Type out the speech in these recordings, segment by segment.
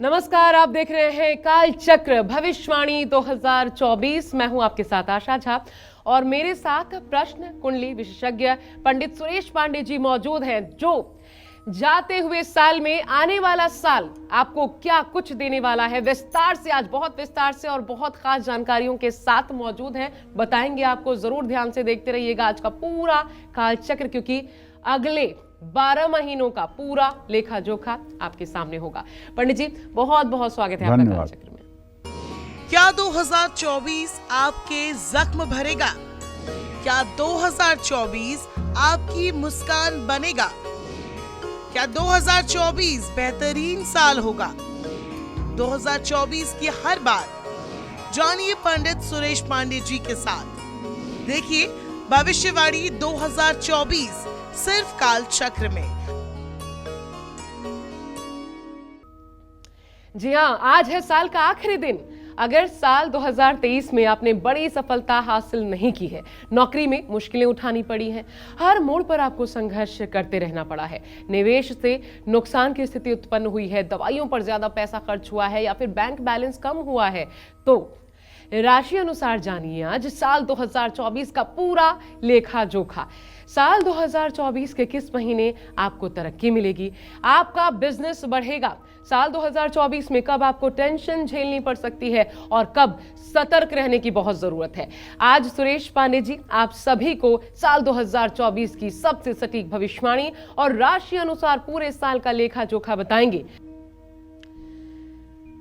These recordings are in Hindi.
नमस्कार, आप देख रहे हैं काल चक्र भविष्यवाणी 2024। मैं हूं आपके साथ आशा झा और मेरे साथ प्रश्न कुंडली विशेषज्ञ पंडित सुरेश पांडे जी मौजूद हैं, जो जाते हुए साल में आने वाला साल आपको क्या कुछ देने वाला है, विस्तार से, आज बहुत विस्तार से और बहुत खास जानकारियों के साथ मौजूद हैं। बताएंगे आपको, जरूर ध्यान से देखते रहिएगा आज का पूरा काल चक्र, क्योंकि अगले 12 महीनों का पूरा लेखा जोखा आपके सामने होगा। पंडित जी, बहुत बहुत स्वागत है आपका काल चक्र में। क्या 2024 आपके जख्म भरेगा? क्या 2024 आपकी मुस्कान बनेगा? क्या 2024 बेहतरीन साल होगा? 2024 की हर बात जानिए पंडित सुरेश पांडे जी के साथ। देखिए भविष्यवाणी 2024 सिर्फ काल चक्र में। जी हाँ, आज है साल का आखिरी दिन। अगर साल 2023 में आपने बड़ी सफलता हासिल नहीं की है, नौकरी में मुश्किलें उठानी पड़ी हैं, हर मोड़ पर आपको संघर्ष करते रहना पड़ा है, निवेश से नुकसान की स्थिति उत्पन्न हुई है, दवाइयों पर ज्यादा पैसा खर्च हुआ है या फिर बैंक बैलेंस कम हुआ है, तो राशि अनुसार जानिए आज साल 2024 का पूरा लेखा जोखा। साल 2024 के किस महीने आपको तरक्की मिलेगी, आपका बिजनेस बढ़ेगा, साल 2024 में कब आपको टेंशन झेलनी पड़ सकती है और कब सतर्क रहने की बहुत जरूरत है। आज सुरेश पांडे जी आप सभी को साल 2024 की सबसे सटीक भविष्यवाणी और राशि अनुसार पूरे साल का लेखा जोखा बताएंगे।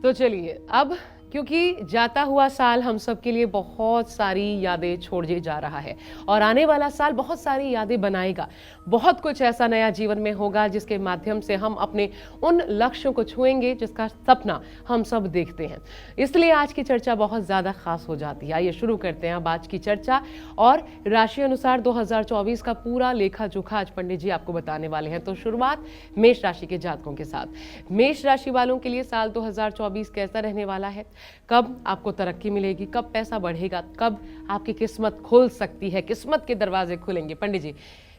तो चलिए, अब क्योंकि जाता हुआ साल हम सब के लिए बहुत सारी यादें छोड़े जा रहा है और आने वाला साल बहुत सारी यादें बनाएगा। बहुत कुछ ऐसा नया जीवन में होगा जिसके माध्यम से हम अपने उन लक्ष्यों को छुएंगे जिसका सपना हम सब देखते हैं। इसलिए आज की चर्चा बहुत ज्यादा खास हो जाती है। आइए शुरू करते हैं अब आज की चर्चा और राशि अनुसार 2024 का पूरा लेखा जोखा आज पंडित जी आपको बताने वाले हैं। तो शुरुआत मेष राशि के जातकों के साथ। मेष राशि वालों के लिए साल 2024 कैसा रहने वाला है, कब आपको तरक्की मिलेगी, कब पैसा बढ़ेगा, कब आपकी किस्मत खुल सकती है, किस्मत के दरवाजे खुलेंगे। पंडित जी,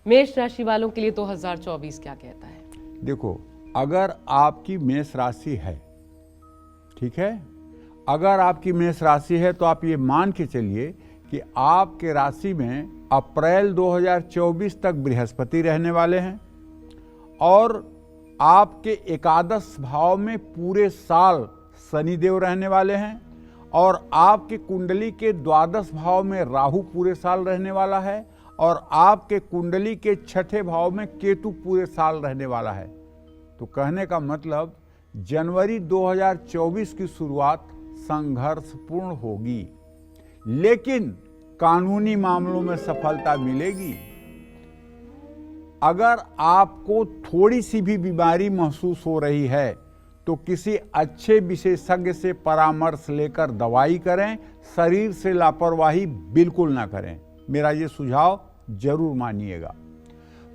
मेष राशि वालों के लिए 2024 क्या कहता है? देखो, अगर आपकी मेष राशि है, ठीक है, अगर आपकी मेष राशि है तो आप ये मान के चलिए कि आपके राशि में अप्रैल 2024 तक बृहस्पति रहने वाले हैं और आपके एकादश भाव में पूरे साल शनिदेव रहने वाले हैं और आपके कुंडली के द्वादश भाव में राहु पूरे साल रहने वाला है और आपके कुंडली के छठे भाव में केतु पूरे साल रहने वाला है। तो कहने का मतलब जनवरी 2024 की शुरुआत संघर्षपूर्ण होगी, लेकिन कानूनी मामलों में सफलता मिलेगी। अगर आपको थोड़ी सी भी बीमारी महसूस हो रही है तो किसी अच्छे विशेषज्ञ से परामर्श लेकर दवाई करें, शरीर से लापरवाही बिल्कुल ना करें। मेरा ये सुझाव जरूर मानिएगा।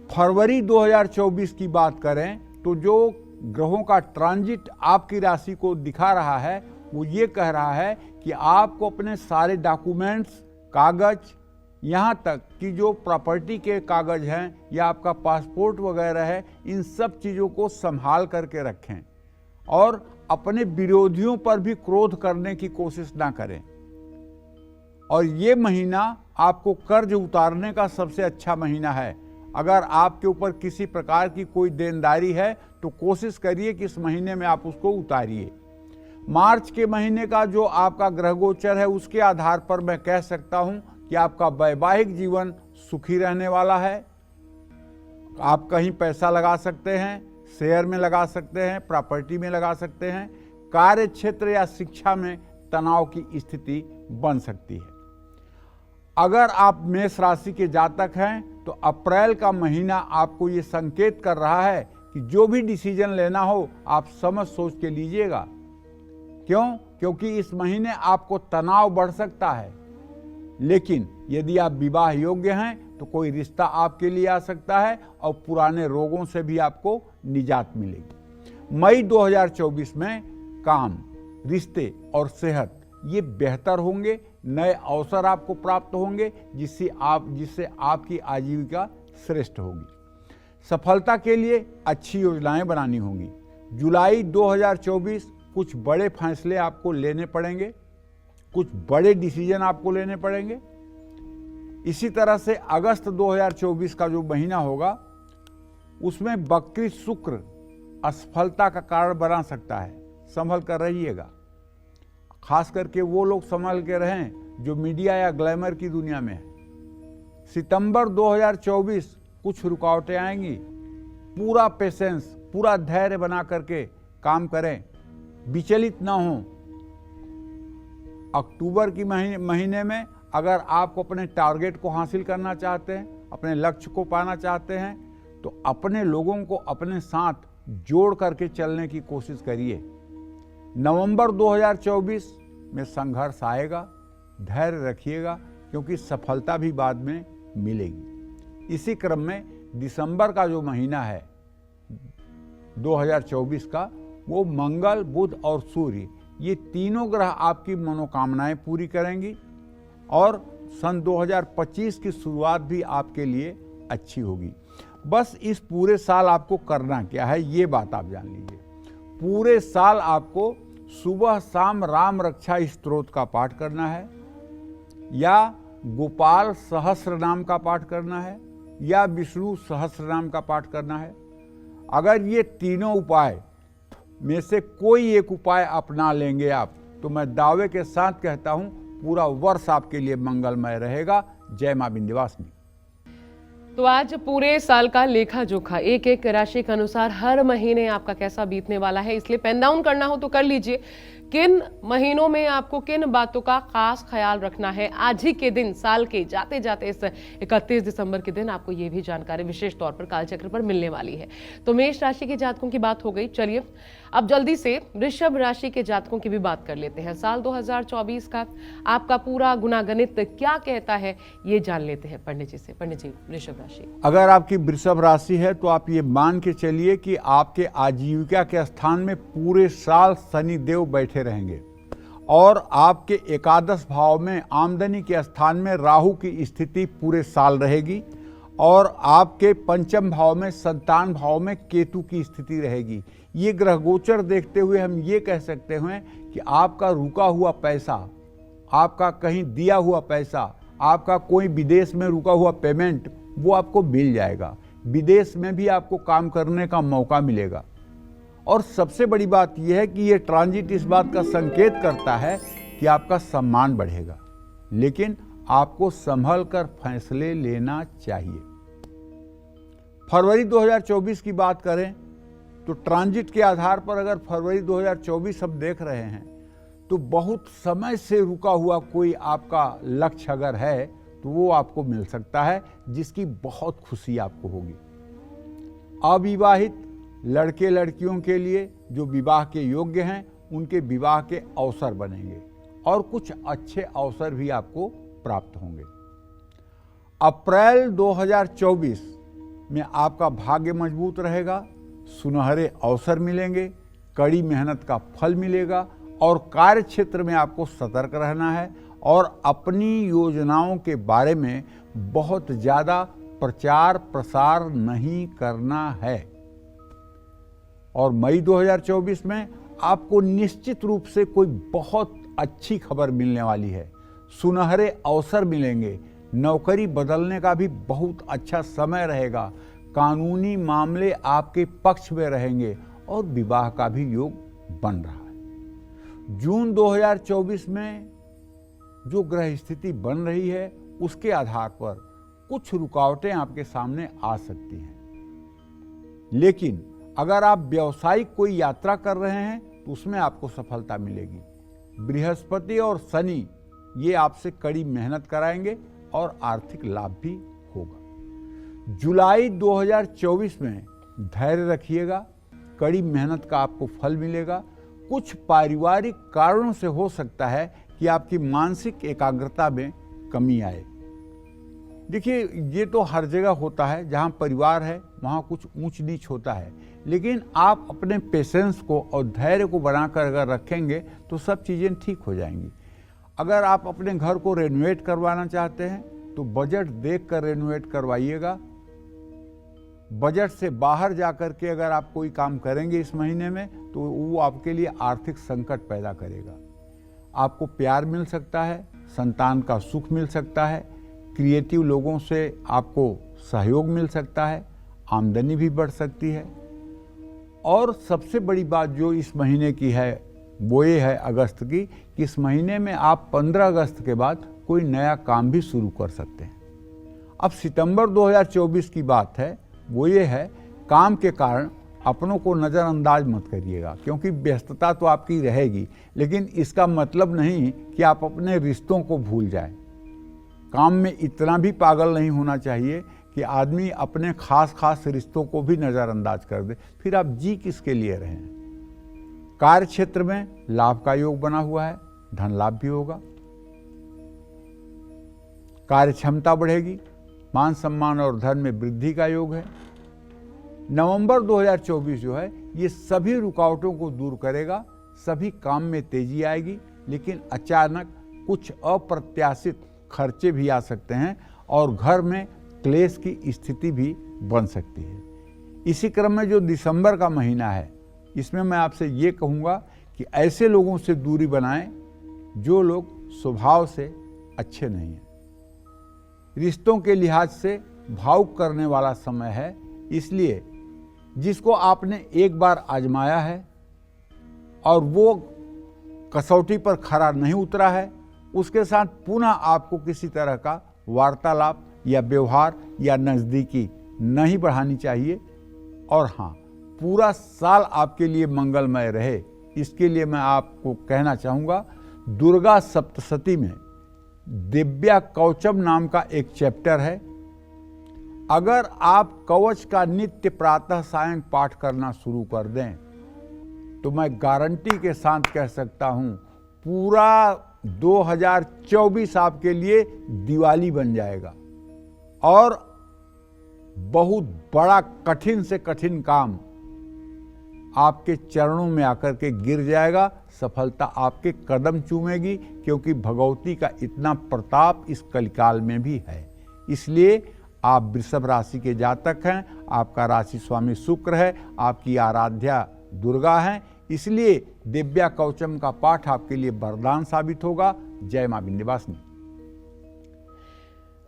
फरवरी 2024 की बात करें तो जो ग्रहों का ट्रांजिट आपकी राशि को दिखा रहा है वो ये कह रहा है कि आपको अपने सारे डॉक्यूमेंट्स, कागज, यहाँ तक कि जो प्रॉपर्टी के कागज हैं या आपका पासपोर्ट वगैरह है, इन सब चीज़ों को संभाल करके रखें और अपने विरोधियों पर भी क्रोध करने की कोशिश ना करें। और ये महीना आपको कर्ज उतारने का सबसे अच्छा महीना है। अगर आपके ऊपर किसी प्रकार की कोई देनदारी है तो कोशिश करिए कि इस महीने में आप उसको उतारिए। मार्च के महीने का जो आपका ग्रह गोचर है उसके आधार पर मैं कह सकता हूं कि आपका वैवाहिक जीवन सुखी रहने वाला है। आप कहीं पैसा लगा सकते हैं, शेयर में लगा सकते हैं, प्रॉपर्टी में लगा सकते हैं, कार्य क्षेत्र या शिक्षा में तनाव की स्थिति बन सकती है। अगर आप मेष राशि के जातक हैं तो अप्रैल का महीना आपको ये संकेत कर रहा है कि जो भी डिसीजन लेना हो आप समझ सोच के लीजिएगा। क्यों? क्योंकि इस महीने आपको तनाव बढ़ सकता है, लेकिन यदि आप विवाह योग्य हैं तो कोई रिश्ता आपके लिए आ सकता है और पुराने रोगों से भी आपको निजात मिलेगी। मई 2024 में काम, रिश्ते और सेहत ये बेहतर होंगे। नए अवसर आपको प्राप्त होंगे जिससे आपकी आजीविका श्रेष्ठ होगी। सफलता के लिए अच्छी योजनाएं बनानी होंगी। जुलाई 2024 कुछ बड़े फैसले आपको लेने पड़ेंगे, कुछ बड़े डिसीजन आपको लेने पड़ेंगे। इसी तरह से अगस्त 2024 का जो महीना होगा उसमें वक्री शुक्र असफलता का कारण बना सकता है, संभल कर रहिएगा। खास करके वो लोग संभल के रहें जो मीडिया या ग्लैमर की दुनिया में है। सितंबर 2024 कुछ रुकावटें आएंगी, पूरा पेशेंस, पूरा धैर्य बना करके काम करें, विचलित ना हों। अक्टूबर की महीने में अगर आप अपने टारगेट को हासिल करना चाहते हैं, अपने लक्ष्य को पाना चाहते हैं, तो अपने लोगों को अपने साथ जोड़ करके चलने की कोशिश करिए। नवंबर 2024 में संघर्ष आएगा, धैर्य रखिएगा क्योंकि सफलता भी बाद में मिलेगी। इसी क्रम में दिसंबर का जो महीना है 2024 का, वो मंगल, बुध और सूर्य, ये तीनों ग्रह आपकी मनोकामनाएं पूरी करेंगी और सन 2025 की शुरुआत भी आपके लिए अच्छी होगी। बस इस पूरे साल आपको करना क्या है ये बात आप जान लीजिए। पूरे साल आपको सुबह शाम राम रक्षा स्तोत्र का पाठ करना है, या गोपाल सहस्र नाम का पाठ करना है, या विष्णु सहस्र नाम का पाठ करना है। अगर ये तीनों उपाय में से कोई एक उपाय अपना लेंगे आप, तो मैं दावे के साथ कहता हूं पूरा वर्ष आपके लिए मंगलमय रहेगा। जय मां विंध्यवासिनी। तो आज पूरे साल का लेखा जोखा एक एक राशि के अनुसार हर महीने आपका कैसा बीतने वाला है, इसलिए पेन डाउन करना हो तो कर लीजिए। किन महीनों में आपको किन बातों का खास ख्याल रखना है, आज ही के दिन साल के जाते जाते इस 31 दिसंबर के दिन आपको ये भी जानकारी विशेष तौर पर कालचक्र पर मिलने वाली है। तो मेष राशि के जातकों की बात हो गई, चलिए अब जल्दी से वृषभ राशि के जातकों की भी बात कर लेते हैं। साल 2024 का आपका पूरा गुणागणित क्या कहता है ये जान लेते हैं पंडित जी से। पंडित जी, वृषभ राशि, अगर आपकी वृषभ राशि है तो आप ये मान के चलिए कि आपके आजीविका के स्थान में पूरे साल शनि देव बैठे रहेंगे और आपके एकादश भाव में आमदनी के स्थान में राहु की स्थिति पूरे साल रहेगी और आपके पंचम भाव में संतान भाव में केतु की स्थिति रहेगी। ये ग्रह गोचर देखते हुए हम ये कह सकते हैं कि आपका रुका हुआ पैसा, आपका कहीं दिया हुआ पैसा, आपका कोई विदेश में रुका हुआ पेमेंट, वो आपको मिल जाएगा। विदेश में भी आपको काम करने का मौका मिलेगा। और सबसे बड़ी बात यह है कि ये ट्रांजिट इस बात का संकेत करता है कि आपका सम्मान बढ़ेगा, लेकिन आपको संभल कर फैसले लेना चाहिए। फरवरी 2024 की बात करें तो ट्रांजिट के आधार पर अगर फरवरी 2024 हम देख रहे हैं तो बहुत समय से रुका हुआ कोई आपका लक्ष्य अगर है तो वो आपको मिल सकता है, जिसकी बहुत खुशी आपको होगी। अविवाहित लड़के लड़कियों के लिए जो विवाह के योग्य हैं, उनके विवाह के अवसर बनेंगे और कुछ अच्छे अवसर भी आपको प्राप्त होंगे। अप्रैल 2024 में आपका भाग्य मजबूत रहेगा, सुनहरे अवसर मिलेंगे, कड़ी मेहनत का फल मिलेगा और कार्य क्षेत्र में आपको सतर्क रहना है और अपनी योजनाओं के बारे में बहुत ज़्यादा प्रचार प्रसार नहीं करना है। और मई 2024 में आपको निश्चित रूप से कोई बहुत अच्छी खबर मिलने वाली है, सुनहरे अवसर मिलेंगे, नौकरी बदलने का भी बहुत अच्छा समय रहेगा, कानूनी मामले आपके पक्ष में रहेंगे और विवाह का भी योग बन रहा है। जून 2024 में जो ग्रह स्थिति बन रही है उसके आधार पर कुछ रुकावटें आपके सामने आ सकती हैं, लेकिन अगर आप व्यावसायिक कोई यात्रा कर रहे हैं तो उसमें आपको सफलता मिलेगी। बृहस्पति और शनि ये आपसे कड़ी मेहनत कराएंगे और आर्थिक लाभ भी होगा। जुलाई 2024 में धैर्य रखिएगा, कड़ी मेहनत का आपको फल मिलेगा। कुछ पारिवारिक कारणों से हो सकता है कि आपकी मानसिक एकाग्रता में कमी आए। देखिए, ये तो हर जगह होता है, जहाँ परिवार है वहाँ कुछ ऊंच नीच होता है, लेकिन आप अपने पेशेंस को और धैर्य को बनाकर अगर रखेंगे तो सब चीज़ें ठीक हो जाएंगी। अगर आप अपने घर को रेनोवेट करवाना चाहते हैं तो बजट देख कर रेनोवेट करवाइएगा। बजट से बाहर जाकर के अगर आप कोई काम करेंगे इस महीने में तो वो आपके लिए आर्थिक संकट पैदा करेगा। आपको प्यार मिल सकता है, संतान का सुख मिल सकता है, क्रिएटिव लोगों से आपको सहयोग मिल सकता है, आमदनी भी बढ़ सकती है। और सबसे बड़ी बात जो इस महीने की है वो ये है अगस्त की, कि इस महीने में आप 15 अगस्त के बाद कोई नया काम भी शुरू कर सकते हैं। अब सितंबर 2024 की बात है, वो ये है काम के कारण अपनों को नज़रअंदाज मत करिएगा, क्योंकि व्यस्तता तो आपकी रहेगी, लेकिन इसका मतलब नहीं कि आप अपने रिश्तों को भूल जाएं। काम में इतना भी पागल नहीं होना चाहिए कि आदमी अपने खास रिश्तों को भी नज़रअंदाज कर दे, फिर आप जी किसके लिए रहें। कार्य क्षेत्र में लाभ का योग बना हुआ है, धन लाभ भी होगा, कार्य क्षमता बढ़ेगी, मान सम्मान और धन में वृद्धि का योग है। नवंबर 2024 जो है ये सभी रुकावटों को दूर करेगा, सभी काम में तेजी आएगी, लेकिन अचानक कुछ अप्रत्याशित खर्चे भी आ सकते हैं और घर में क्लेश की स्थिति भी बन सकती है। इसी क्रम में जो दिसंबर का महीना है, इसमें मैं आपसे ये कहूँगा कि ऐसे लोगों से दूरी बनाएं जो लोग स्वभाव से अच्छे नहीं हैं। रिश्तों के लिहाज से भावुक करने वाला समय है, इसलिए जिसको आपने एक बार आजमाया है और वो कसौटी पर खरा नहीं उतरा है, उसके साथ पुनः आपको किसी तरह का वार्तालाप या व्यवहार या नज़दीकी नहीं बढ़ानी चाहिए। और हाँ, पूरा साल आपके लिए मंगलमय रहे, इसके लिए मैं आपको कहना चाहूँगा, दुर्गा सप्तशती में दिव्या कवचम नाम का एक चैप्टर है। अगर आप कवच का नित्य प्रातः सायं पाठ करना शुरू कर दें तो मैं गारंटी के साथ कह सकता हूं पूरा 2024 आपके लिए दिवाली बन जाएगा और बहुत बड़ा कठिन से कठिन काम आपके चरणों में आकर के गिर जाएगा, सफलता आपके कदम चूमेगी, क्योंकि भगवती का इतना प्रताप इस कलिकाल में भी है। इसलिए आप वृषभ राशि के जातक हैं, आपका राशि स्वामी शुक्र है, आपकी आराध्या दुर्गा है, इसलिए दिव्या कवचम का पाठ आपके लिए वरदान साबित होगा। जय मां विंध्यवासिनी।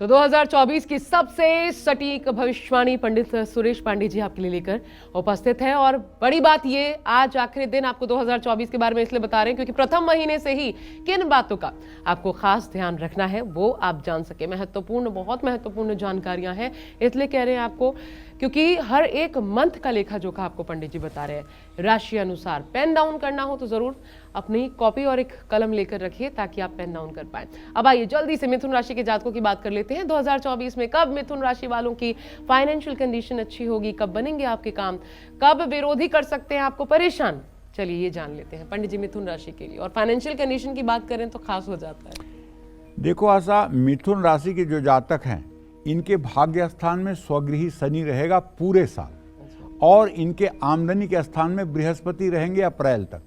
तो 2024 की सबसे सटीक भविष्यवाणी पंडित सुरेश पांडे जी आपके लिए लेकर उपस्थित हैं। और बड़ी बात ये, आज आखिरी दिन आपको 2024 के बारे में इसलिए बता रहे हैं क्योंकि प्रथम महीने से ही किन बातों का आपको खास ध्यान रखना है वो आप जान सके। महत्वपूर्ण, बहुत महत्वपूर्ण जानकारियां हैं, इसलिए कह रहे हैं आपको, क्योंकि हर एक मंथ का लेखा जोखा आपको पंडित जी बता रहे हैं राशि अनुसार। पेन डाउन करना हो तो जरूर अपनी कॉपी और एक कलम लेकर रखिए ताकि आप पेन डाउन कर पाएं। अब आइए जल्दी से मिथुन राशि के जातकों की बात कर लेते हैं। 2024 में कब मिथुन राशि वालों की फाइनेंशियल कंडीशन अच्छी होगी, कब बनेंगे आपके काम, कब विरोधी कर सकते हैं आपको परेशान, चलिए ये जान लेते हैं पंडित जी मिथुन राशि के लिए। और फाइनेंशियल कंडीशन की बात करें तो खास हो जाता है। देखो आशा, मिथुन राशि के जो जातक हैं इनके भाग्य स्थान में स्वगृही शनि रहेगा पूरे साल, और इनके आमदनी के स्थान में बृहस्पति रहेंगे अप्रैल तक,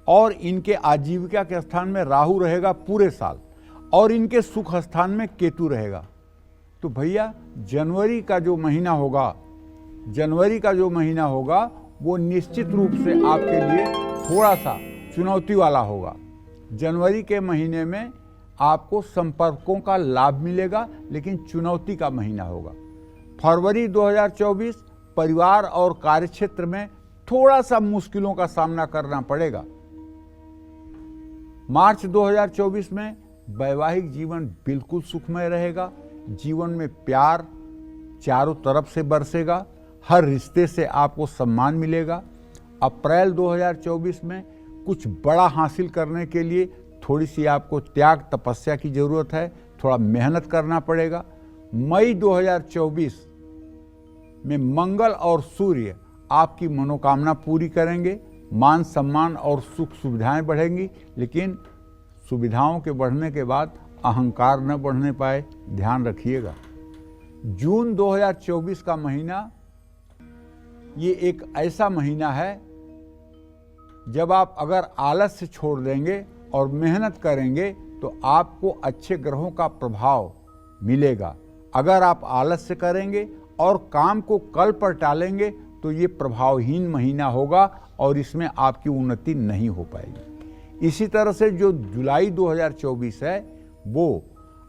और इनके आजीविका के स्थान में राहु रहेगा पूरे साल, और इनके सुख स्थान में केतु रहेगा। तो भैया जनवरी का जो महीना होगा वो निश्चित रूप से आपके लिए थोड़ा सा चुनौती वाला होगा। जनवरी के महीने में आपको संपर्कों का लाभ मिलेगा, लेकिन चुनौती का महीना होगा। फरवरी 2024 परिवार और कार्यक्षेत्र में थोड़ा सा मुश्किलों का सामना करना पड़ेगा। मार्च 2024 में वैवाहिक जीवन बिल्कुल सुखमय रहेगा, जीवन में प्यार चारों तरफ से बरसेगा, हर रिश्ते से आपको सम्मान मिलेगा। अप्रैल 2024 में कुछ बड़ा हासिल करने के लिए थोड़ी सी आपको त्याग तपस्या की जरूरत है, थोड़ा मेहनत करना पड़ेगा। मई 2024 में मंगल और सूर्य आपकी मनोकामना पूरी करेंगे, मान सम्मान और सुख सुविधाएं बढ़ेंगी, लेकिन सुविधाओं के बढ़ने के बाद अहंकार न बढ़ने पाए, ध्यान रखिएगा। जून 2024 का महीना ये एक ऐसा महीना है जब आप अगर आलस्य छोड़ देंगे और मेहनत करेंगे तो आपको अच्छे ग्रहों का प्रभाव मिलेगा। अगर आप आलस्य करेंगे और काम को कल पर टालेंगे तो ये प्रभावहीन महीना होगा और इसमें आपकी उन्नति नहीं हो पाएगी। इसी तरह से जो जुलाई 2024 है वो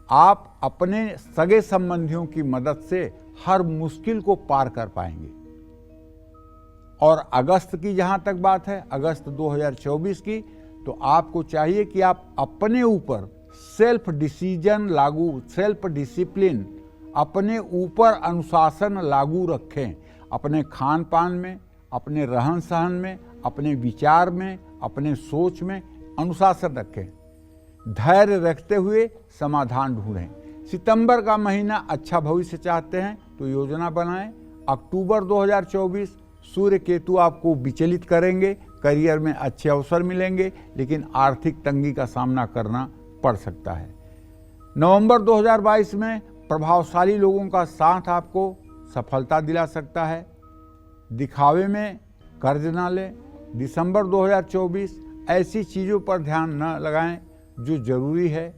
आप अपने सगे संबंधियों की मदद से हर मुश्किल को पार कर पाएंगे। और अगस्त की जहां तक बात है, अगस्त 2024 की, तो आपको चाहिए कि आप अपने ऊपर सेल्फ डिसिप्लिन, अपने ऊपर अनुशासन लागू रखें। अपने खान पान में, अपने रहन सहन में, अपने विचार में, अपने सोच में अनुशासन रखें। धैर्य रखते हुए समाधान ढूंढें। सितंबर का महीना अच्छा भविष्य चाहते हैं तो योजना बनाएं। अक्टूबर 2024 सूर्य केतु आपको विचलित करेंगे, करियर में अच्छे अवसर मिलेंगे, लेकिन आर्थिक तंगी का सामना करना पड़ सकता है। नवंबर 2022 में प्रभावशाली लोगों का साथ आपको सफलता दिला सकता है। दिखावे में कर्ज ना लें। दिसंबर 2024 ऐसी चीज़ों पर ध्यान न लगाएं जो जरूरी है।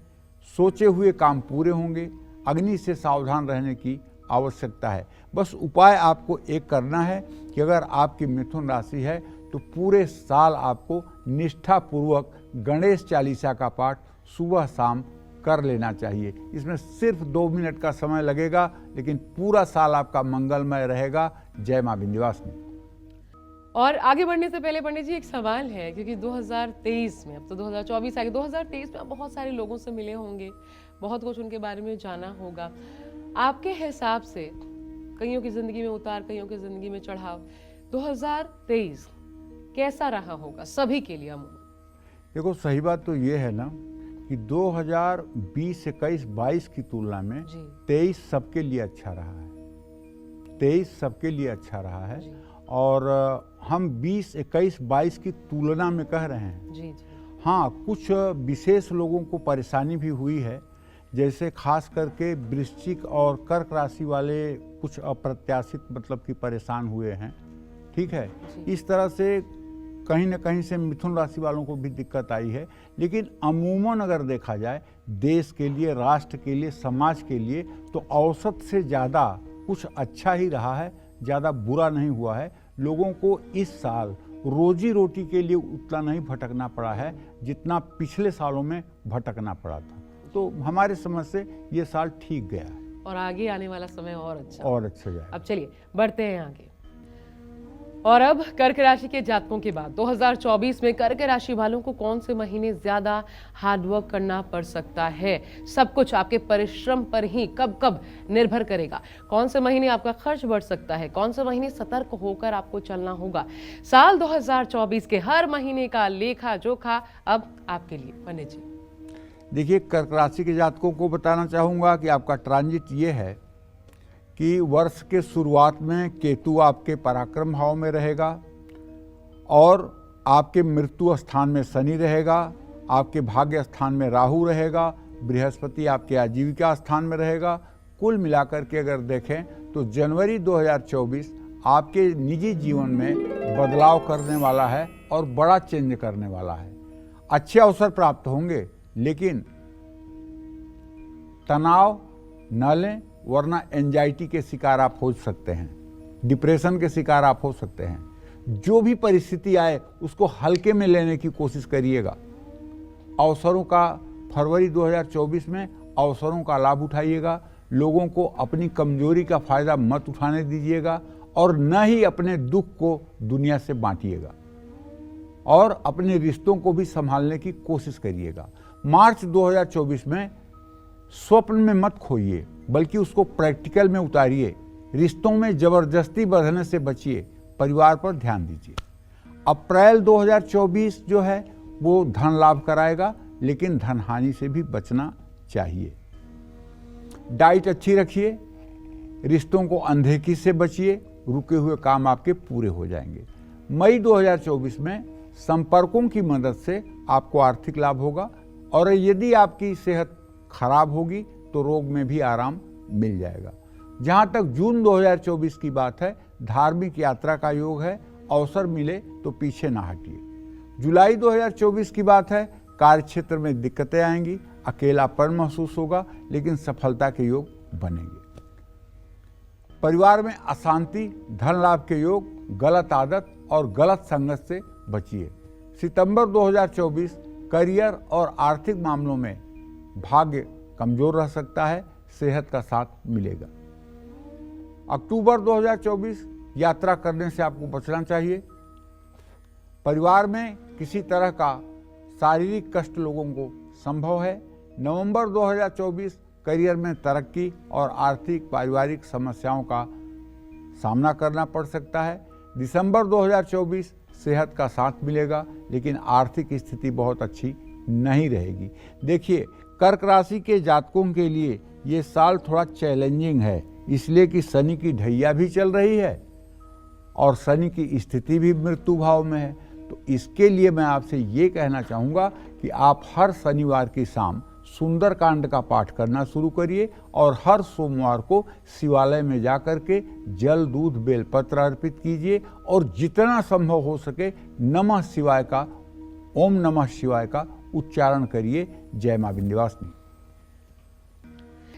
सोचे हुए काम पूरे होंगे। अग्नि से सावधान रहने की आवश्यकता है। बस उपाय आपको एक करना है कि अगर आपकी मिथुन राशि है तो पूरे साल आपको निष्ठापूर्वक गणेश चालीसा का पाठ सुबह शाम कर लेना चाहिए। इसमें सिर्फ 2 मिनट का समय लगेगा, लेकिन पूरा साल आपका मंगलमय रहेगा। जय मां विंध्यवासिनी। और आगे बढ़ने से पहले पंडित जी एक सवाल है, क्योंकि 2023 में, अब तो 2024 आ गया, 2023 में आप बहुत सारे लोगों से मिले होंगे, बहुत कुछ उनके बारे में जाना होगा। आपके हिसाब से कईयों की जिंदगी में उतार, कईयों की जिंदगी में चढ़ाव, 2023 कैसा रहा होगा सभी के लिए? अमूमन देखो, सही बात तो ये है ना कि 2020, 21, 22 की तुलना में 23 सबके लिए अच्छा रहा है। 23 सबके लिए अच्छा रहा है। और हम 20, 21, 22 की तुलना में कह रहे हैं। जी। हाँ, कुछ विशेष लोगों को परेशानी भी हुई है, जैसे खास करके वृश्चिक और कर्क राशि वाले कुछ अप्रत्याशित मतलब कि परेशान हुए हैं। ठीक है, इस तरह से कहीं न कहीं से मिथुन राशि वालों को भी दिक्कत आई है। लेकिन अमूमन अगर देखा जाए देश के लिए, राष्ट्र के लिए, समाज के लिए, तो औसत से ज़्यादा कुछ अच्छा ही रहा है, ज़्यादा बुरा नहीं हुआ है। लोगों को इस साल रोजी रोटी के लिए उतना नहीं भटकना पड़ा है जितना पिछले सालों में भटकना पड़ा था। तो हमारे समझ से ये साल ठीक गया है और आगे आने वाला समय और अच्छा जाए। अब चलिए बढ़ते हैं आगे। और अब कर्क राशि के जातकों की बात। 2024 में कर्क राशि वालों को कौन से महीने ज्यादा हार्डवर्क करना पड़ सकता है? सब कुछ आपके परिश्रम पर ही कब निर्भर करेगा। कौन से महीने आपका खर्च बढ़ सकता है, कौन से महीने सतर्क होकर आपको चलना होगा। साल 2024 के हर महीने का लेखा जोखा अब आपके लिए। पंडित जी देखिए, कर्क राशि के जातकों को बताना चाहूँगा कि आपका ट्रांजिट ये है कि वर्ष के शुरुआत में केतु आपके पराक्रम भाव में रहेगा और आपके मृत्यु स्थान में शनि रहेगा, आपके भाग्य स्थान में राहु रहेगा, बृहस्पति आपके आजीविका स्थान में रहेगा। कुल मिलाकर के अगर देखें तो जनवरी 2024 आपके निजी जीवन में बदलाव करने वाला है और बड़ा चेंज करने वाला है। अच्छे अवसर प्राप्त होंगे, लेकिन तनाव न लें, वरना एंजाइटी के शिकार आप हो सकते हैं, डिप्रेशन के शिकार आप हो सकते हैं। जो भी परिस्थिति आए उसको हल्के में लेने की कोशिश करिएगा। अवसरों का, फरवरी 2024 में अवसरों का लाभ उठाइएगा। लोगों को अपनी कमजोरी का फायदा मत उठाने दीजिएगा और न ही अपने दुख को दुनिया से बांटिएगा और अपने रिश्तों को भी संभालने की कोशिश करिएगा। मार्च 2024 में स्वप्न में मत खोइए, बल्कि उसको प्रैक्टिकल में उतारिए। रिश्तों में जबरदस्ती बढ़ने से बचिए, परिवार पर ध्यान दीजिए। अप्रैल 2024 जो है वो धन लाभ कराएगा, लेकिन धन हानि से भी बचना चाहिए। डाइट अच्छी रखिए, रिश्तों को अनदेखी से बचिए, रुके हुए काम आपके पूरे हो जाएंगे। मई 2024 में संपर्कों की मदद से आपको आर्थिक लाभ होगा और यदि आपकी सेहत खराब होगी तो रोग में भी आराम मिल जाएगा। जहां तक जून 2024 की बात है, धार्मिक यात्रा का योग है, अवसर मिले तो पीछे ना हटिए। जुलाई 2024 की बात है, कार्य क्षेत्र में दिक्कतें आएंगी, अकेलापन महसूस होगा, लेकिन सफलता के योग बनेंगे। परिवार में अशांति, धन लाभ के योग, गलत आदत और गलत संगत से बचिए। सितंबर 2024 करियर और आर्थिक मामलों में भाग्य कमजोर रह सकता है, सेहत का साथ मिलेगा। अक्टूबर 2024 यात्रा करने से आपको बचना चाहिए। परिवार में किसी तरह का शारीरिक कष्ट लोगों को संभव है। नवंबर 2024 करियर में तरक्की और आर्थिक पारिवारिक समस्याओं का सामना करना पड़ सकता है। दिसंबर 2024 सेहत का साथ मिलेगा, लेकिन आर्थिक स्थिति बहुत अच्छी नहीं रहेगी। देखिए, कर्क राशि के जातकों के लिए ये साल थोड़ा चैलेंजिंग है, इसलिए कि शनि की ढैया भी चल रही है और शनि की स्थिति भी मृत्यु भाव में है। तो इसके लिए मैं आपसे ये कहना चाहूँगा कि आप हर शनिवार की शाम सुंदरकांड का पाठ करना शुरू करिए और हर सोमवार को शिवालय में जाकर के जल, दूध, बेलपत्र अर्पित कीजिए और जितना संभव हो सके नमः शिवाय का, ओम नमः शिवाय का उच्चारण करिए। जय मां विंध्यवासिनी।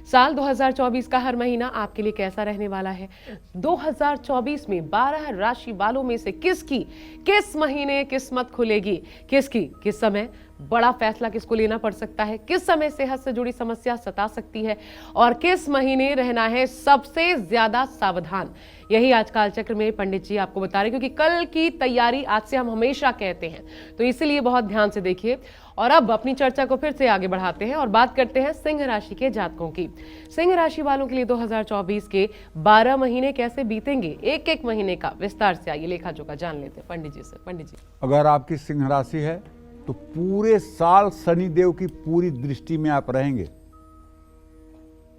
साल 2024 का हर महीना आपके लिए कैसा रहने वाला है? 2024 में 12 राशि वालों में से किसकी किस महीने किस्मत खुलेगी? किसकी किस समय बड़ा फैसला किसको लेना पड़ सकता है? किस समय सेहत से जुड़ी समस्या सता सकती है? और किस महीने रहना है सबसे ज्यादा सावधान? यही आज कालचक्र में पंडित जी आपको बता रहे, क्योंकि कल की तैयारी आज से हम हमेशा कहते हैं, तो इसीलिए बहुत ध्यान से देखिए। और अब अपनी चर्चा को फिर से आगे बढ़ाते हैं और बात करते हैं सिंह राशि के जातकों की। सिंह राशि वालों के लिए 2024 के 12 महीने कैसे बीतेंगे, एक एक महीने का विस्तार से आइए लेखा जोखा जान लेते हैं पंडित जी से। पंडित जी, अगर आपकी सिंह राशि है तो पूरे साल शनिदेव की पूरी दृष्टि में आप रहेंगे।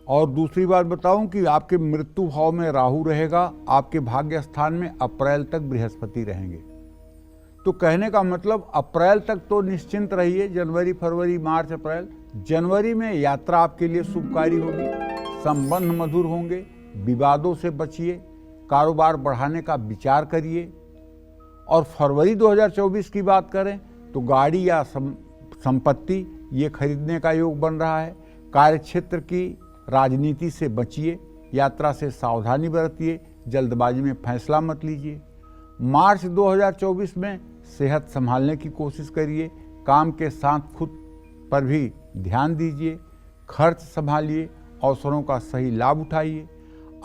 और दूसरी बात बताऊं कि आपके मृत्यु भाव में राहु रहेगा, आपके भाग्य स्थान में अप्रैल तक बृहस्पति रहेंगे। तो कहने का मतलब अप्रैल तक तो निश्चिंत रहिए, जनवरी, फरवरी, मार्च, अप्रैल। जनवरी में यात्रा आपके लिए शुभकारी होगी, संबंध मधुर होंगे, विवादों से बचिए, कारोबार बढ़ाने का विचार करिए। और फरवरी 2024 की बात करें तो गाड़ी या संपत्ति ये खरीदने का योग बन रहा है। कार्यक्षेत्र की राजनीति से बचिए, यात्रा से सावधानी बरतिए, जल्दबाजी में फैसला मत लीजिए। मार्च 2024 में सेहत संभालने की कोशिश करिए, काम के साथ खुद पर भी ध्यान दीजिए, खर्च संभालिए, अवसरों का सही लाभ उठाइए।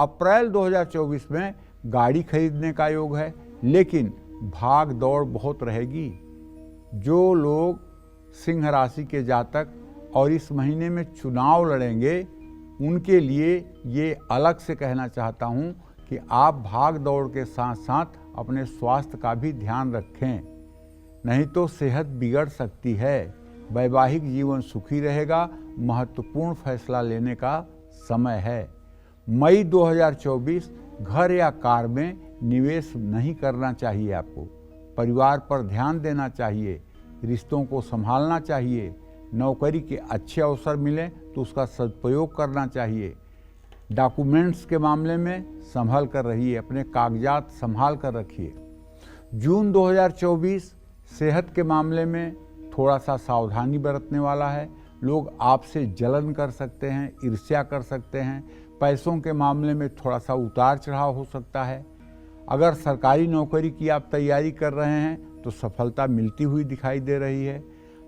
अप्रैल 2024 में गाड़ी खरीदने का योग है, लेकिन भाग दौड़ बहुत रहेगी। जो लोग सिंह राशि के जातक और इस महीने में चुनाव लड़ेंगे, उनके लिए ये अलग से कहना चाहता हूँ कि आप भाग दौड़ के साथ साथ अपने स्वास्थ्य का भी ध्यान रखें, नहीं तो सेहत बिगड़ सकती है। वैवाहिक जीवन सुखी रहेगा, महत्वपूर्ण फैसला लेने का समय है। मई 2024 घर या कार में निवेश नहीं करना चाहिए आपको। परिवार पर ध्यान देना चाहिए, रिश्तों को संभालना चाहिए। नौकरी के अच्छे अवसर मिलें तो उसका सदुपयोग करना चाहिए। डॉक्यूमेंट्स के मामले में संभल कर रहिए, अपने कागजात संभाल कर रखिए। जून 2024 सेहत के मामले में थोड़ा सा सावधानी बरतने वाला है। लोग आपसे जलन कर सकते हैं, ईर्ष्या कर सकते हैं। पैसों के मामले में थोड़ा सा उतार चढ़ाव हो सकता है। अगर सरकारी नौकरी की आप तैयारी कर रहे हैं तो सफलता मिलती हुई दिखाई दे रही है,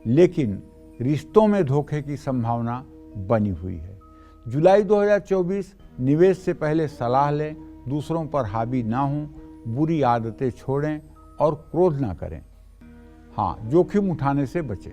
लेकिन रिश्तों में धोखे की संभावना बनी हुई है। जुलाई 2024 निवेश से पहले सलाह लें, दूसरों पर हावी ना हों, बुरी आदतें छोड़ें और क्रोध ना करें। हाँ, जोखिम उठाने से बचें।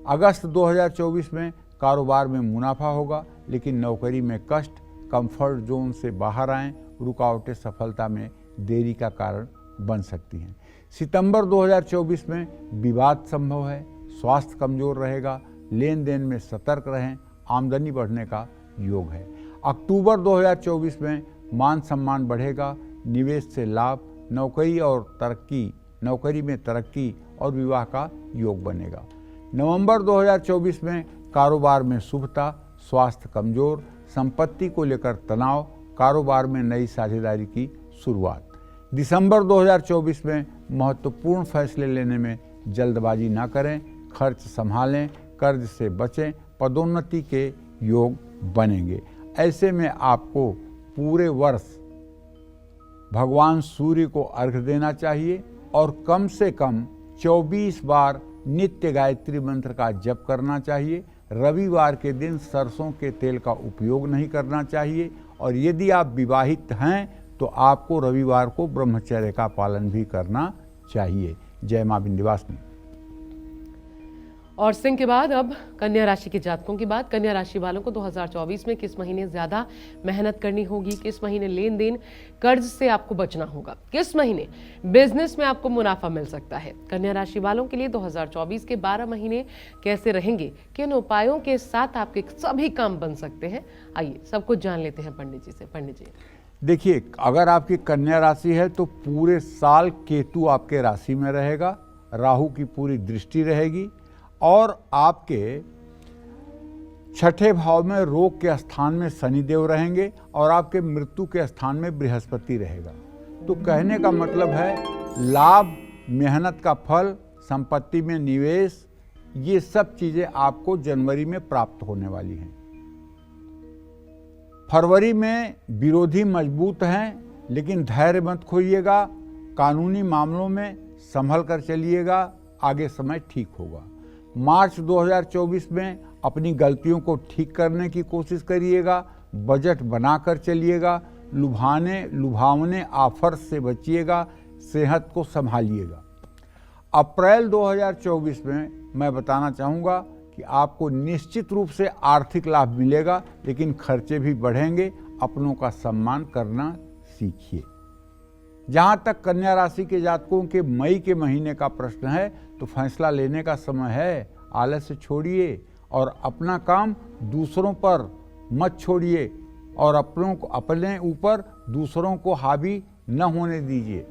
अगस्त 2024 में कारोबार में मुनाफा होगा, लेकिन नौकरी में कष्ट, कंफर्ट जोन से बाहर आएं, रुकावटें सफलता में देरी का कारण बन सकती हैं। सितंबर 2024 में विवाद संभव है, स्वास्थ्य कमजोर रहेगा, लेन देन में सतर्क रहें, आमदनी बढ़ने का योग है। अक्टूबर 2024 में मान सम्मान बढ़ेगा, निवेश से लाभ, नौकरी में तरक्की और विवाह का योग बनेगा। नवंबर 2024 में कारोबार में शुभता, स्वास्थ्य कमजोर, संपत्ति को लेकर तनाव, कारोबार में नई साझेदारी की शुरुआत। दिसंबर 2024 में महत्वपूर्ण फैसले लेने में जल्दबाजी ना करें, खर्च संभालें, कर्ज से बचें, पदोन्नति के योग बनेंगे। ऐसे में आपको पूरे वर्ष भगवान सूर्य को अर्घ्य देना चाहिए और कम से कम 24 बार नित्य गायत्री मंत्र का जप करना चाहिए। रविवार के दिन सरसों के तेल का उपयोग नहीं करना चाहिए और यदि आप विवाहित हैं तो आपको रविवार को ब्रह्मचर्य का पालन भी करना चाहिए। जय मां विंध्यवासिनी। और सिंह के बाद अब कन्या राशि के जातकों की बात। कन्या राशि वालों को 2024 में किस महीने ज्यादा मेहनत करनी होगी, किस महीने लेन देन कर्ज से आपको बचना होगा, किस महीने बिजनेस में आपको मुनाफा मिल सकता है। कन्या राशि वालों के लिए 2024 के 12 महीने कैसे रहेंगे, किन उपायों के साथ आपके सभी काम बन सकते हैं, आइए सब कुछ जान लेते हैं पंडित जी से। पंडित जी देखिए, अगर आपकी कन्या राशि है तो पूरे साल केतु आपके राशि में रहेगा, राहु की पूरी दृष्टि रहेगी और आपके छठे भाव में रोग के स्थान में शनिदेव रहेंगे और आपके मृत्यु के स्थान में बृहस्पति रहेगा। तो कहने का मतलब है लाभ, मेहनत का फल, संपत्ति में निवेश, ये सब चीजें आपको जनवरी में प्राप्त होने वाली हैं। फरवरी में विरोधी मजबूत हैं, लेकिन धैर्य मत खोइएगा। कानूनी मामलों में संभल कर चलिएगा, आगे समय ठीक होगा। मार्च 2024 में अपनी गलतियों को ठीक करने की कोशिश करिएगा, बजट बनाकर चलिएगा, लुभावने ऑफर्स से बचिएगा, सेहत को संभालिएगा। अप्रैल 2024 में मैं बताना चाहूँगा कि आपको निश्चित रूप से आर्थिक लाभ मिलेगा, लेकिन खर्चे भी बढ़ेंगे। अपनों का सम्मान करना सीखिए। जहाँ तक कन्या राशि के जातकों के मई के महीने का प्रश्न है तो फैसला लेने का समय है। आलस्य छोड़िए और अपना काम दूसरों पर मत छोड़िए और अपने ऊपर दूसरों को हावी न होने दीजिए।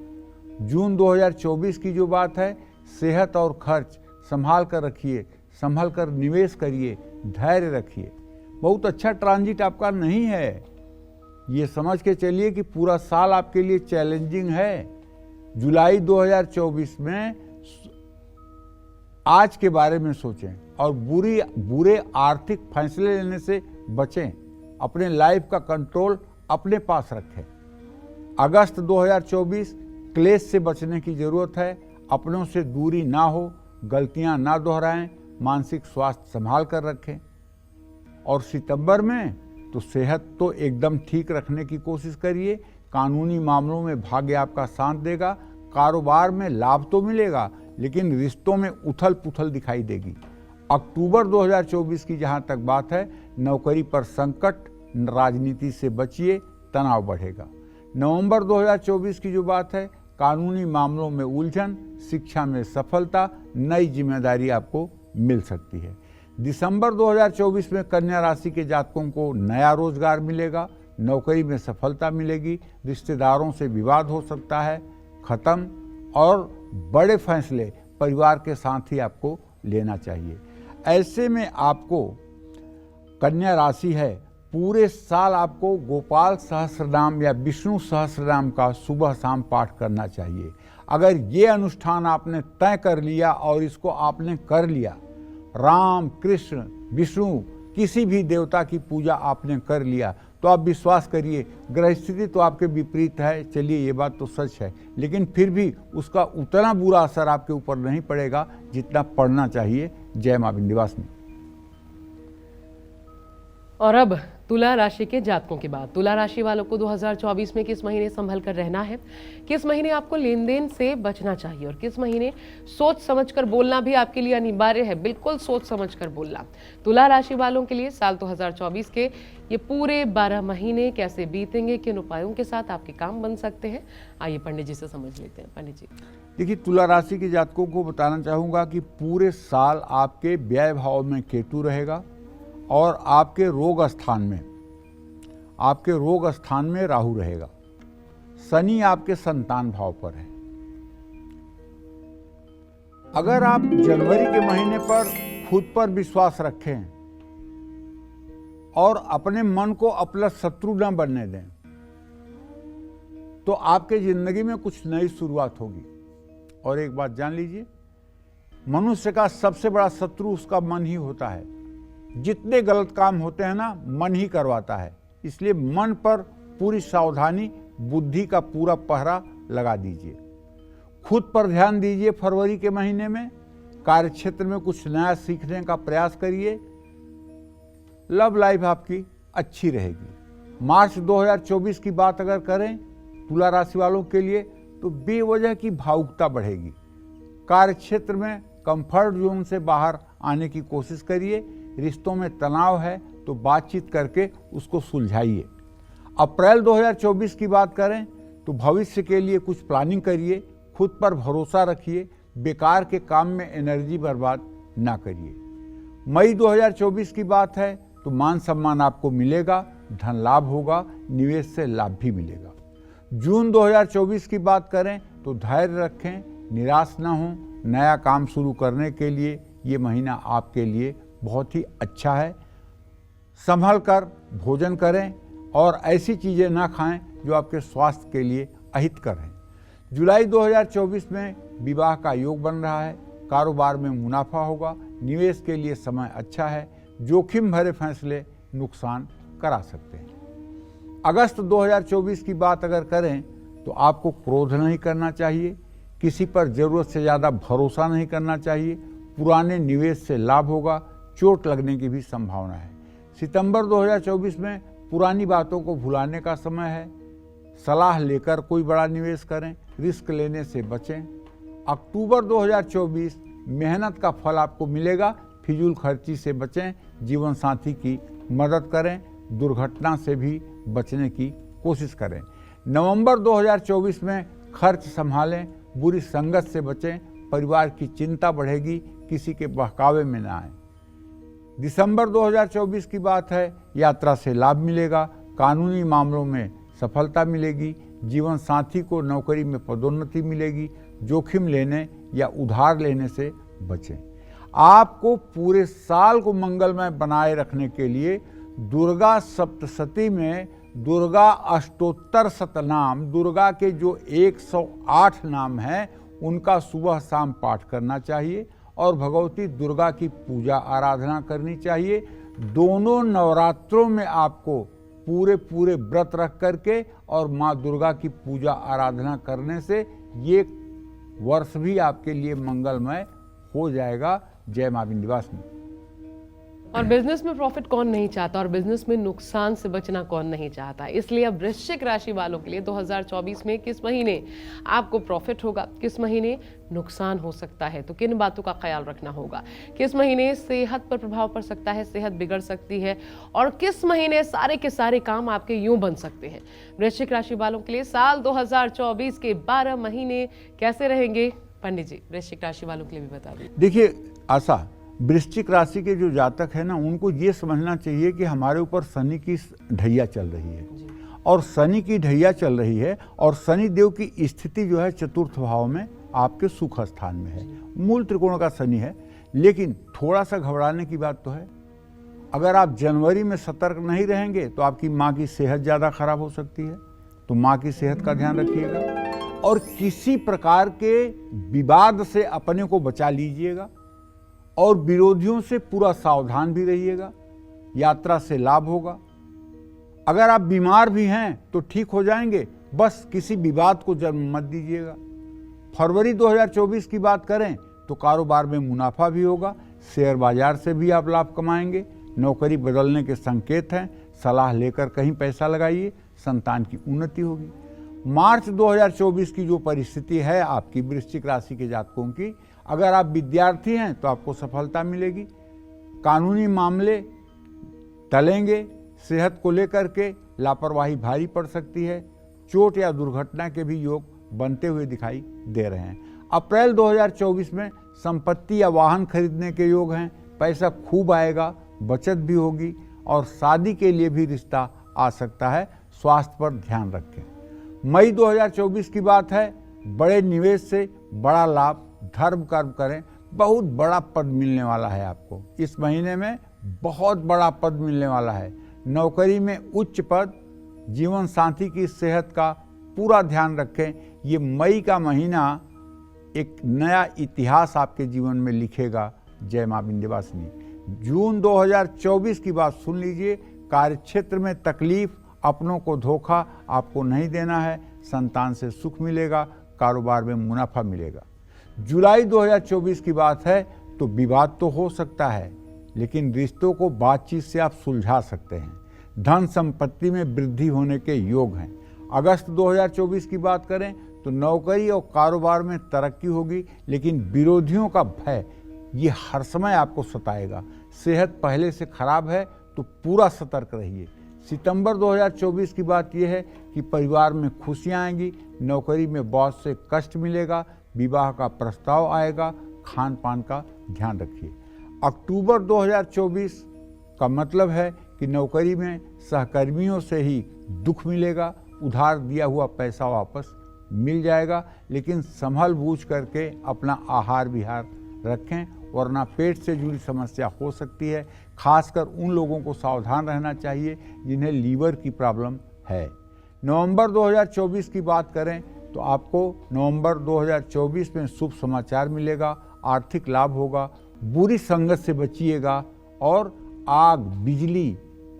जून 2024 की जो बात है, सेहत और खर्च संभाल कर रखिए, संभल कर निवेश करिए, धैर्य रखिए। बहुत अच्छा ट्रांजिट आपका नहीं है, ये समझ के चलिए कि पूरा साल आपके लिए चैलेंजिंग है। जुलाई 2024 में आज के बारे में सोचें और बुरे आर्थिक फैसले लेने से बचें। अपने लाइफ का कंट्रोल अपने पास रखें। अगस्त 2024 क्लेश से बचने की जरूरत है। अपनों से दूरी ना हो, गलतियां ना दोहराएं, मानसिक स्वास्थ्य संभाल कर रखें। और सितंबर में तो सेहत तो एकदम ठीक रखने की कोशिश करिए। कानूनी मामलों में भाग्य आपका साथ देगा। कारोबार में लाभ तो मिलेगा, लेकिन रिश्तों में उथल पुथल दिखाई देगी। अक्टूबर 2024 की जहां तक बात है, नौकरी पर संकट, राजनीति से बचिए, तनाव बढ़ेगा। नवंबर 2024 की जो बात है, कानूनी मामलों में उलझन, शिक्षा में सफलता, नई जिम्मेदारी आपको मिल सकती है। दिसंबर 2024 में कन्या राशि के जातकों को नया रोजगार मिलेगा, नौकरी में सफलता मिलेगी, रिश्तेदारों से विवाद हो सकता है खत्म और बड़े फैसले परिवार के साथ ही आपको लेना चाहिए। ऐसे में आपको कन्या राशि है, पूरे साल आपको गोपाल सहस्रनाम या विष्णु सहस्रनाम का सुबह शाम पाठ करना चाहिए। अगर ये अनुष्ठान आपने तय कर लिया और इसको आपने कर लिया, राम कृष्ण विष्णु किसी भी देवता की पूजा आपने कर लिया, तो आप विश्वास करिए, ग्रह स्थिति तो आपके विपरीत है, चलिए ये बात तो सच है, लेकिन फिर भी उसका उतना बुरा असर आपके ऊपर नहीं पड़ेगा जितना पड़ना चाहिए। जय मां विंध्यवासिनी। और अब तुला राशि के जातकों की बात। तुला राशि वालों को 2024 में किस महीने संभल कर रहना है, किस महीने आपको लेन देन से बचना चाहिए और किस महीने सोच समझकर बोलना भी आपके लिए अनिवार्य है। बिल्कुल सोच समझकर बोलना। तुला राशि वालों के लिए साल 2024 के ये पूरे 12 महीने कैसे बीतेंगे, किन उपायों के साथ आपके काम बन सकते हैं, आइए पंडित जी से समझ लेते हैं। पंडित जी देखिए, तुला राशि के जातकों को बताना चाहूँगा कि पूरे साल आपके व्यय भाव में केतु रहेगा और आपके रोग स्थान में राहु रहेगा। शनि आपके संतान भाव पर है। अगर आप जनवरी के महीने पर खुद पर विश्वास रखें और अपने मन को अपना शत्रु न बनने दें, तो आपके जिंदगी में कुछ नई शुरुआत होगी। और एक बात जान लीजिए, मनुष्य का सबसे बड़ा शत्रु उसका मन ही होता है। जितने गलत काम होते हैं ना, मन ही करवाता है। इसलिए मन पर पूरी सावधानी, बुद्धि का पूरा पहरा लगा दीजिए। खुद पर ध्यान दीजिए। फरवरी के महीने में कार्यक्षेत्र में कुछ नया सीखने का प्रयास करिए। लव लाइफ आपकी अच्छी रहेगी। मार्च 2024 की बात अगर करें तुला राशि वालों के लिए तो बेवजह की भावुकता बढ़ेगी। कार्यक्षेत्र में कंफर्ट जोन से बाहर आने की कोशिश करिए। रिश्तों में तनाव है तो बातचीत करके उसको सुलझाइए। अप्रैल 2024 की बात करें तो भविष्य के लिए कुछ प्लानिंग करिए। खुद पर भरोसा रखिए। बेकार के काम में एनर्जी बर्बाद ना करिए। मई 2024 की बात है तो मान सम्मान आपको मिलेगा, धन लाभ होगा, निवेश से लाभ भी मिलेगा। जून 2024 की बात करें तो धैर्य रखें, निराश ना हों। नया काम शुरू करने के लिए ये महीना आपके लिए बहुत ही अच्छा है। संभल कर भोजन करें और ऐसी चीज़ें ना खाएं जो आपके स्वास्थ्य के लिए अहितकर हैं। जुलाई 2024 में विवाह का योग बन रहा है। कारोबार में मुनाफा होगा। निवेश के लिए समय अच्छा है। जोखिम भरे फैसले नुकसान करा सकते हैं। अगस्त 2024 की बात अगर करें तो आपको क्रोध नहीं करना चाहिए। किसी पर जरूरत से ज़्यादा भरोसा नहीं करना चाहिए। पुराने निवेश से लाभ होगा। चोट लगने की भी संभावना है। सितंबर 2024 में पुरानी बातों को भुलाने का समय है। सलाह लेकर कोई बड़ा निवेश करें। रिस्क लेने से बचें। अक्टूबर 2024 मेहनत का फल आपको मिलेगा। फिजूल खर्ची से बचें। जीवन साथी की मदद करें। दुर्घटना से भी बचने की कोशिश करें। नवंबर 2024 में खर्च संभालें। बुरी संगत से बचें। परिवार की चिंता बढ़ेगी। किसी के बहकावे में ना आए। दिसंबर 2024 की बात है। यात्रा से लाभ मिलेगा। कानूनी मामलों में सफलता मिलेगी। जीवन साथी को नौकरी में पदोन्नति मिलेगी। जोखिम लेने या उधार लेने से बचें। आपको पूरे साल को मंगलमय बनाए रखने के लिए दुर्गा सप्तशती में दुर्गा अष्टोत्तर शतनाम, दुर्गा के जो 108 नाम हैं उनका सुबह शाम पाठ करना चाहिए और भगवती दुर्गा की पूजा आराधना करनी चाहिए। दोनों नवरात्रों में आपको पूरे व्रत रख करके और माँ दुर्गा की पूजा आराधना करने से ये वर्ष भी आपके लिए मंगलमय हो जाएगा। जय मां विंध्यवासिनी। और बिजनेस में प्रॉफिट कौन नहीं चाहता और बिजनेस में नुकसान से बचना कौन नहीं चाहता। इसलिए अब वृश्चिक राशि वालों के लिए 2024 में किस महीने आपको प्रॉफिट होगा, किस महीने नुकसान हो सकता है, तो किन बातों का ख्याल रखना होगा। किस महीने सेहत पर प्रभाव पड़ सकता है, सेहत बिगड़ सकती है, और किस महीने सारे के सारे काम आपके यूं बन सकते हैं। वृश्चिक राशि वालों के लिए साल 2024 के 12 महीने कैसे रहेंगे, पंडित जी वृश्चिक राशि वालों के लिए भी बता दीजिए। देखिए आशा, वृश्चिक राशि के जो जातक है ना, उनको ये समझना चाहिए कि हमारे ऊपर शनि की ढैया चल रही है और शनि की ढैया चल रही है और शनि देव की स्थिति जो है चतुर्थ भाव में आपके सुख स्थान में है। मूल त्रिकोण का शनि है, लेकिन थोड़ा सा घबराने की बात तो है। अगर आप जनवरी में सतर्क नहीं रहेंगे तो आपकी माँ की सेहत ज़्यादा खराब हो सकती है, तो माँ की सेहत का ध्यान रखिएगा और किसी प्रकार के विवाद से अपने को बचा लीजिएगा और विरोधियों से पूरा सावधान भी रहिएगा। यात्रा से लाभ होगा। अगर आप बीमार भी हैं तो ठीक हो जाएंगे, बस किसी विवाद को जन्म मत दीजिएगा। फरवरी 2024 की बात करें तो कारोबार में मुनाफा भी होगा। शेयर बाजार से भी आप लाभ कमाएंगे। नौकरी बदलने के संकेत हैं। सलाह लेकर कहीं पैसा लगाइए। संतान की उन्नति होगी। मार्च 2024 की जो परिस्थिति है आपकी वृश्चिक राशि के जातकों की, अगर आप विद्यार्थी हैं तो आपको सफलता मिलेगी। कानूनी मामले टलेंगे। सेहत को लेकर के लापरवाही भारी पड़ सकती है। चोट या दुर्घटना के भी योग बनते हुए दिखाई दे रहे हैं। अप्रैल 2024 में संपत्ति या वाहन खरीदने के योग हैं। पैसा खूब आएगा, बचत भी होगी और शादी के लिए भी रिश्ता आ सकता है। स्वास्थ्य पर ध्यान रखें। मई 2024 की बात है। बड़े निवेश से बड़ा लाभ। धर्म कर्म करें। बहुत बड़ा पद मिलने वाला है आपको इस महीने में। बहुत बड़ा पद मिलने वाला है। नौकरी में उच्च पद। जीवन साथी की सेहत का पूरा ध्यान रखें। ये मई का महीना एक नया इतिहास आपके जीवन में लिखेगा। जय मां विंध्यवासिनी। जून 2024 की बात सुन लीजिए। कार्यक्षेत्र में तकलीफ, अपनों को धोखा आपको नहीं देना है। संतान से सुख मिलेगा, कारोबार में मुनाफा मिलेगा। जुलाई 2024 की बात है तो विवाद तो हो सकता है, लेकिन रिश्तों को बातचीत से आप सुलझा सकते हैं। धन संपत्ति में वृद्धि होने के योग हैं। अगस्त 2024 की बात करें तो नौकरी और कारोबार में तरक्की होगी, लेकिन विरोधियों का भय ये हर समय आपको सताएगा। सेहत पहले से खराब है तो पूरा सतर्क रहिए। सितंबर 2024 की बात यह है कि परिवार में खुशियां आएंगी, नौकरी में बॉस से कष्ट मिलेगा, विवाह का प्रस्ताव आएगा, खान पान का ध्यान रखिए। अक्टूबर 2024 का मतलब है कि नौकरी में सहकर्मियों से ही दुख मिलेगा, उधार दिया हुआ पैसा वापस मिल जाएगा, लेकिन संभल बूझ करके अपना आहार विहार रखें, वरना पेट से जुड़ी समस्या हो सकती है। खासकर उन लोगों को सावधान रहना चाहिए जिन्हें लीवर की प्रॉब्लम है। नवंबर 2024 की बात करें तो आपको नवंबर 2024 में शुभ समाचार मिलेगा, आर्थिक लाभ होगा। बुरी संगत से बचिएगा और आग, बिजली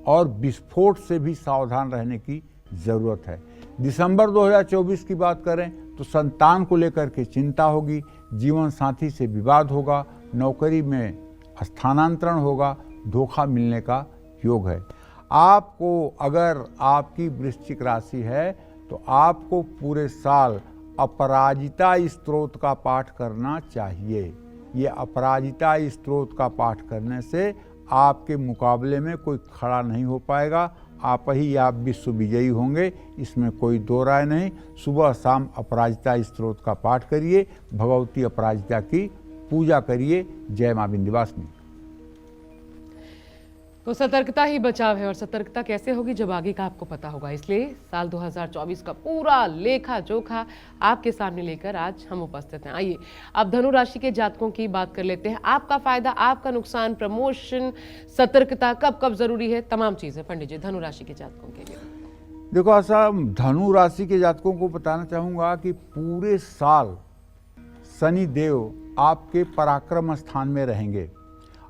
और विस्फोट से भी सावधान रहने की ज़रूरत है। दिसंबर 2024 की बात करें तो संतान को लेकर के चिंता होगी, जीवन साथी से विवाद होगा, नौकरी में स्थानांतरण होगा, धोखा मिलने का योग है। आपको अगर आपकी वृश्चिक राशि है तो आपको पूरे साल अपराजिता स्तोत्र का पाठ करना चाहिए। ये अपराजिता स्तोत्र का पाठ करने से आपके मुकाबले में कोई खड़ा नहीं हो पाएगा। आप विश्व विजयी होंगे, इसमें कोई दो राय नहीं। सुबह शाम अपराजिता स्तोत्र का पाठ करिए, भगवती अपराजिता की पूजा करिए। जय मां विंध्यवासिनी। तो सतर्कता ही बचाव है, और सतर्कता कैसे होगी जब आगे का आपको पता होगा। इसलिए साल 2024 का पूरा लेखा जोखा आपके सामने लेकर आज हम उपस्थित हैं। आइए अब धनु राशि के जातकों की बात कर लेते हैं। आपका फायदा, आपका नुकसान, प्रमोशन, सतर्कता कब कब जरूरी है, तमाम चीजें पंडित जी धनु राशि के जातकों के लिए। देखो, ऐसा धनु राशि के जातकों को बताना चाहूंगा कि पूरे साल शनि देव आपके पराक्रम स्थान में रहेंगे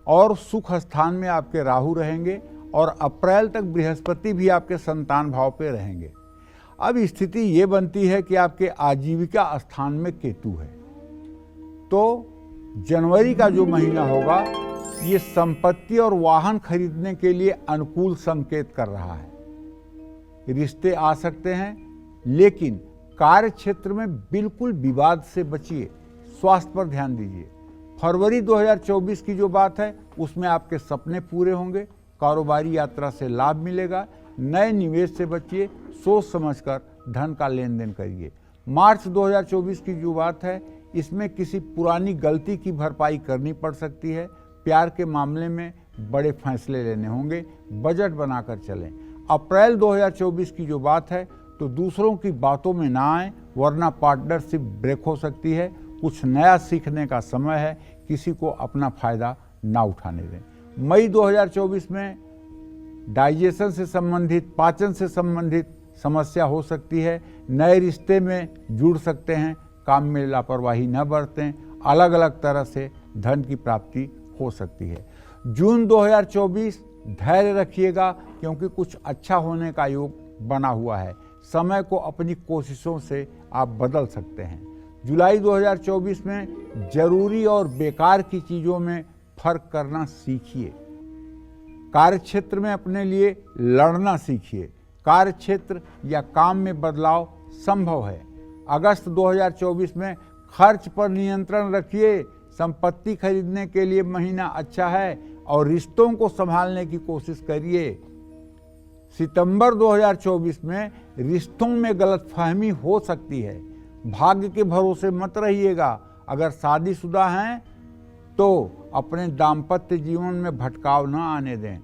और सुख स्थान में आपके राहु रहेंगे, और अप्रैल तक बृहस्पति भी आपके संतान भाव पे रहेंगे। अब स्थिति ये बनती है कि आपके आजीविका स्थान में केतु है, तो जनवरी का जो महीना होगा ये संपत्ति और वाहन खरीदने के लिए अनुकूल संकेत कर रहा है। रिश्ते आ सकते हैं, लेकिन कार्य क्षेत्र में बिल्कुल विवाद से बचिए, स्वास्थ्य पर ध्यान दीजिए। फरवरी 2024 की जो बात है उसमें आपके सपने पूरे होंगे, कारोबारी यात्रा से लाभ मिलेगा। नए निवेश से बचिए, सोच समझकर धन का लेन देन करिए। मार्च 2024 की जो बात है इसमें किसी पुरानी गलती की भरपाई करनी पड़ सकती है। प्यार के मामले में बड़े फैसले लेने होंगे, बजट बनाकर चलें। अप्रैल 2024 की जो बात है तो दूसरों की बातों में ना आए, वरना पार्टनरशिप ब्रेक हो सकती है। कुछ नया सीखने का समय है, किसी को अपना फायदा ना उठाने दें। मई 2024 में डाइजेशन से संबंधित, पाचन से संबंधित समस्या हो सकती है। नए रिश्ते में जुड़ सकते हैं, काम में लापरवाही न बरतें। अलग अलग तरह से धन की प्राप्ति हो सकती है। जून 2024 धैर्य रखिएगा, क्योंकि कुछ अच्छा होने का योग बना हुआ है। समय को अपनी कोशिशों से आप बदल सकते हैं। जुलाई 2024 में जरूरी और बेकार की चीज़ों में फर्क करना सीखिए। कार्यक्षेत्र में अपने लिए लड़ना सीखिए। कार्यक्षेत्र या काम में बदलाव संभव है। अगस्त 2024 में खर्च पर नियंत्रण रखिए। संपत्ति खरीदने के लिए महीना अच्छा है और रिश्तों को संभालने की कोशिश करिए। सितंबर 2024 में रिश्तों में गलतफहमी हो सकती है, भाग्य के भरोसे मत रहिएगा। अगर शादीशुदा हैं तो अपने दाम्पत्य जीवन में भटकाव न आने दें।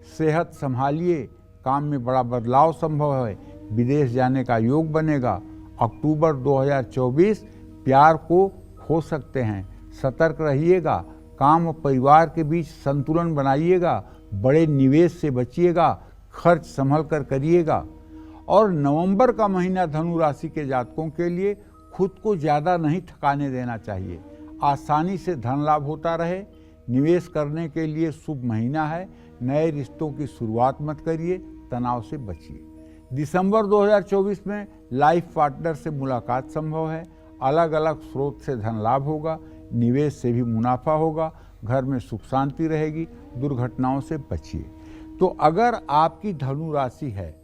सेहत संभालिए, काम में बड़ा बदलाव संभव है, विदेश जाने का योग बनेगा। अक्टूबर 2024 प्यार को खो सकते हैं, सतर्क रहिएगा। काम और परिवार के बीच संतुलन बनाइएगा, बड़े निवेश से बचिएगा, खर्च संभल कर करिएगा। और नवंबर का महीना धनु राशि के जातकों के लिए खुद को ज़्यादा नहीं थकाने देना चाहिए। आसानी से धन लाभ होता रहे। निवेश करने के लिए शुभ महीना है। नए रिश्तों की शुरुआत मत करिए, तनाव से बचिए। दिसंबर 2024 में लाइफ पार्टनर से मुलाकात संभव है। अलग अलग स्रोत से धन लाभ होगा, निवेश से भी मुनाफा होगा, घर में सुख शांति रहेगी, दुर्घटनाओं से बचिए। तो अगर आपकी धनु राशि है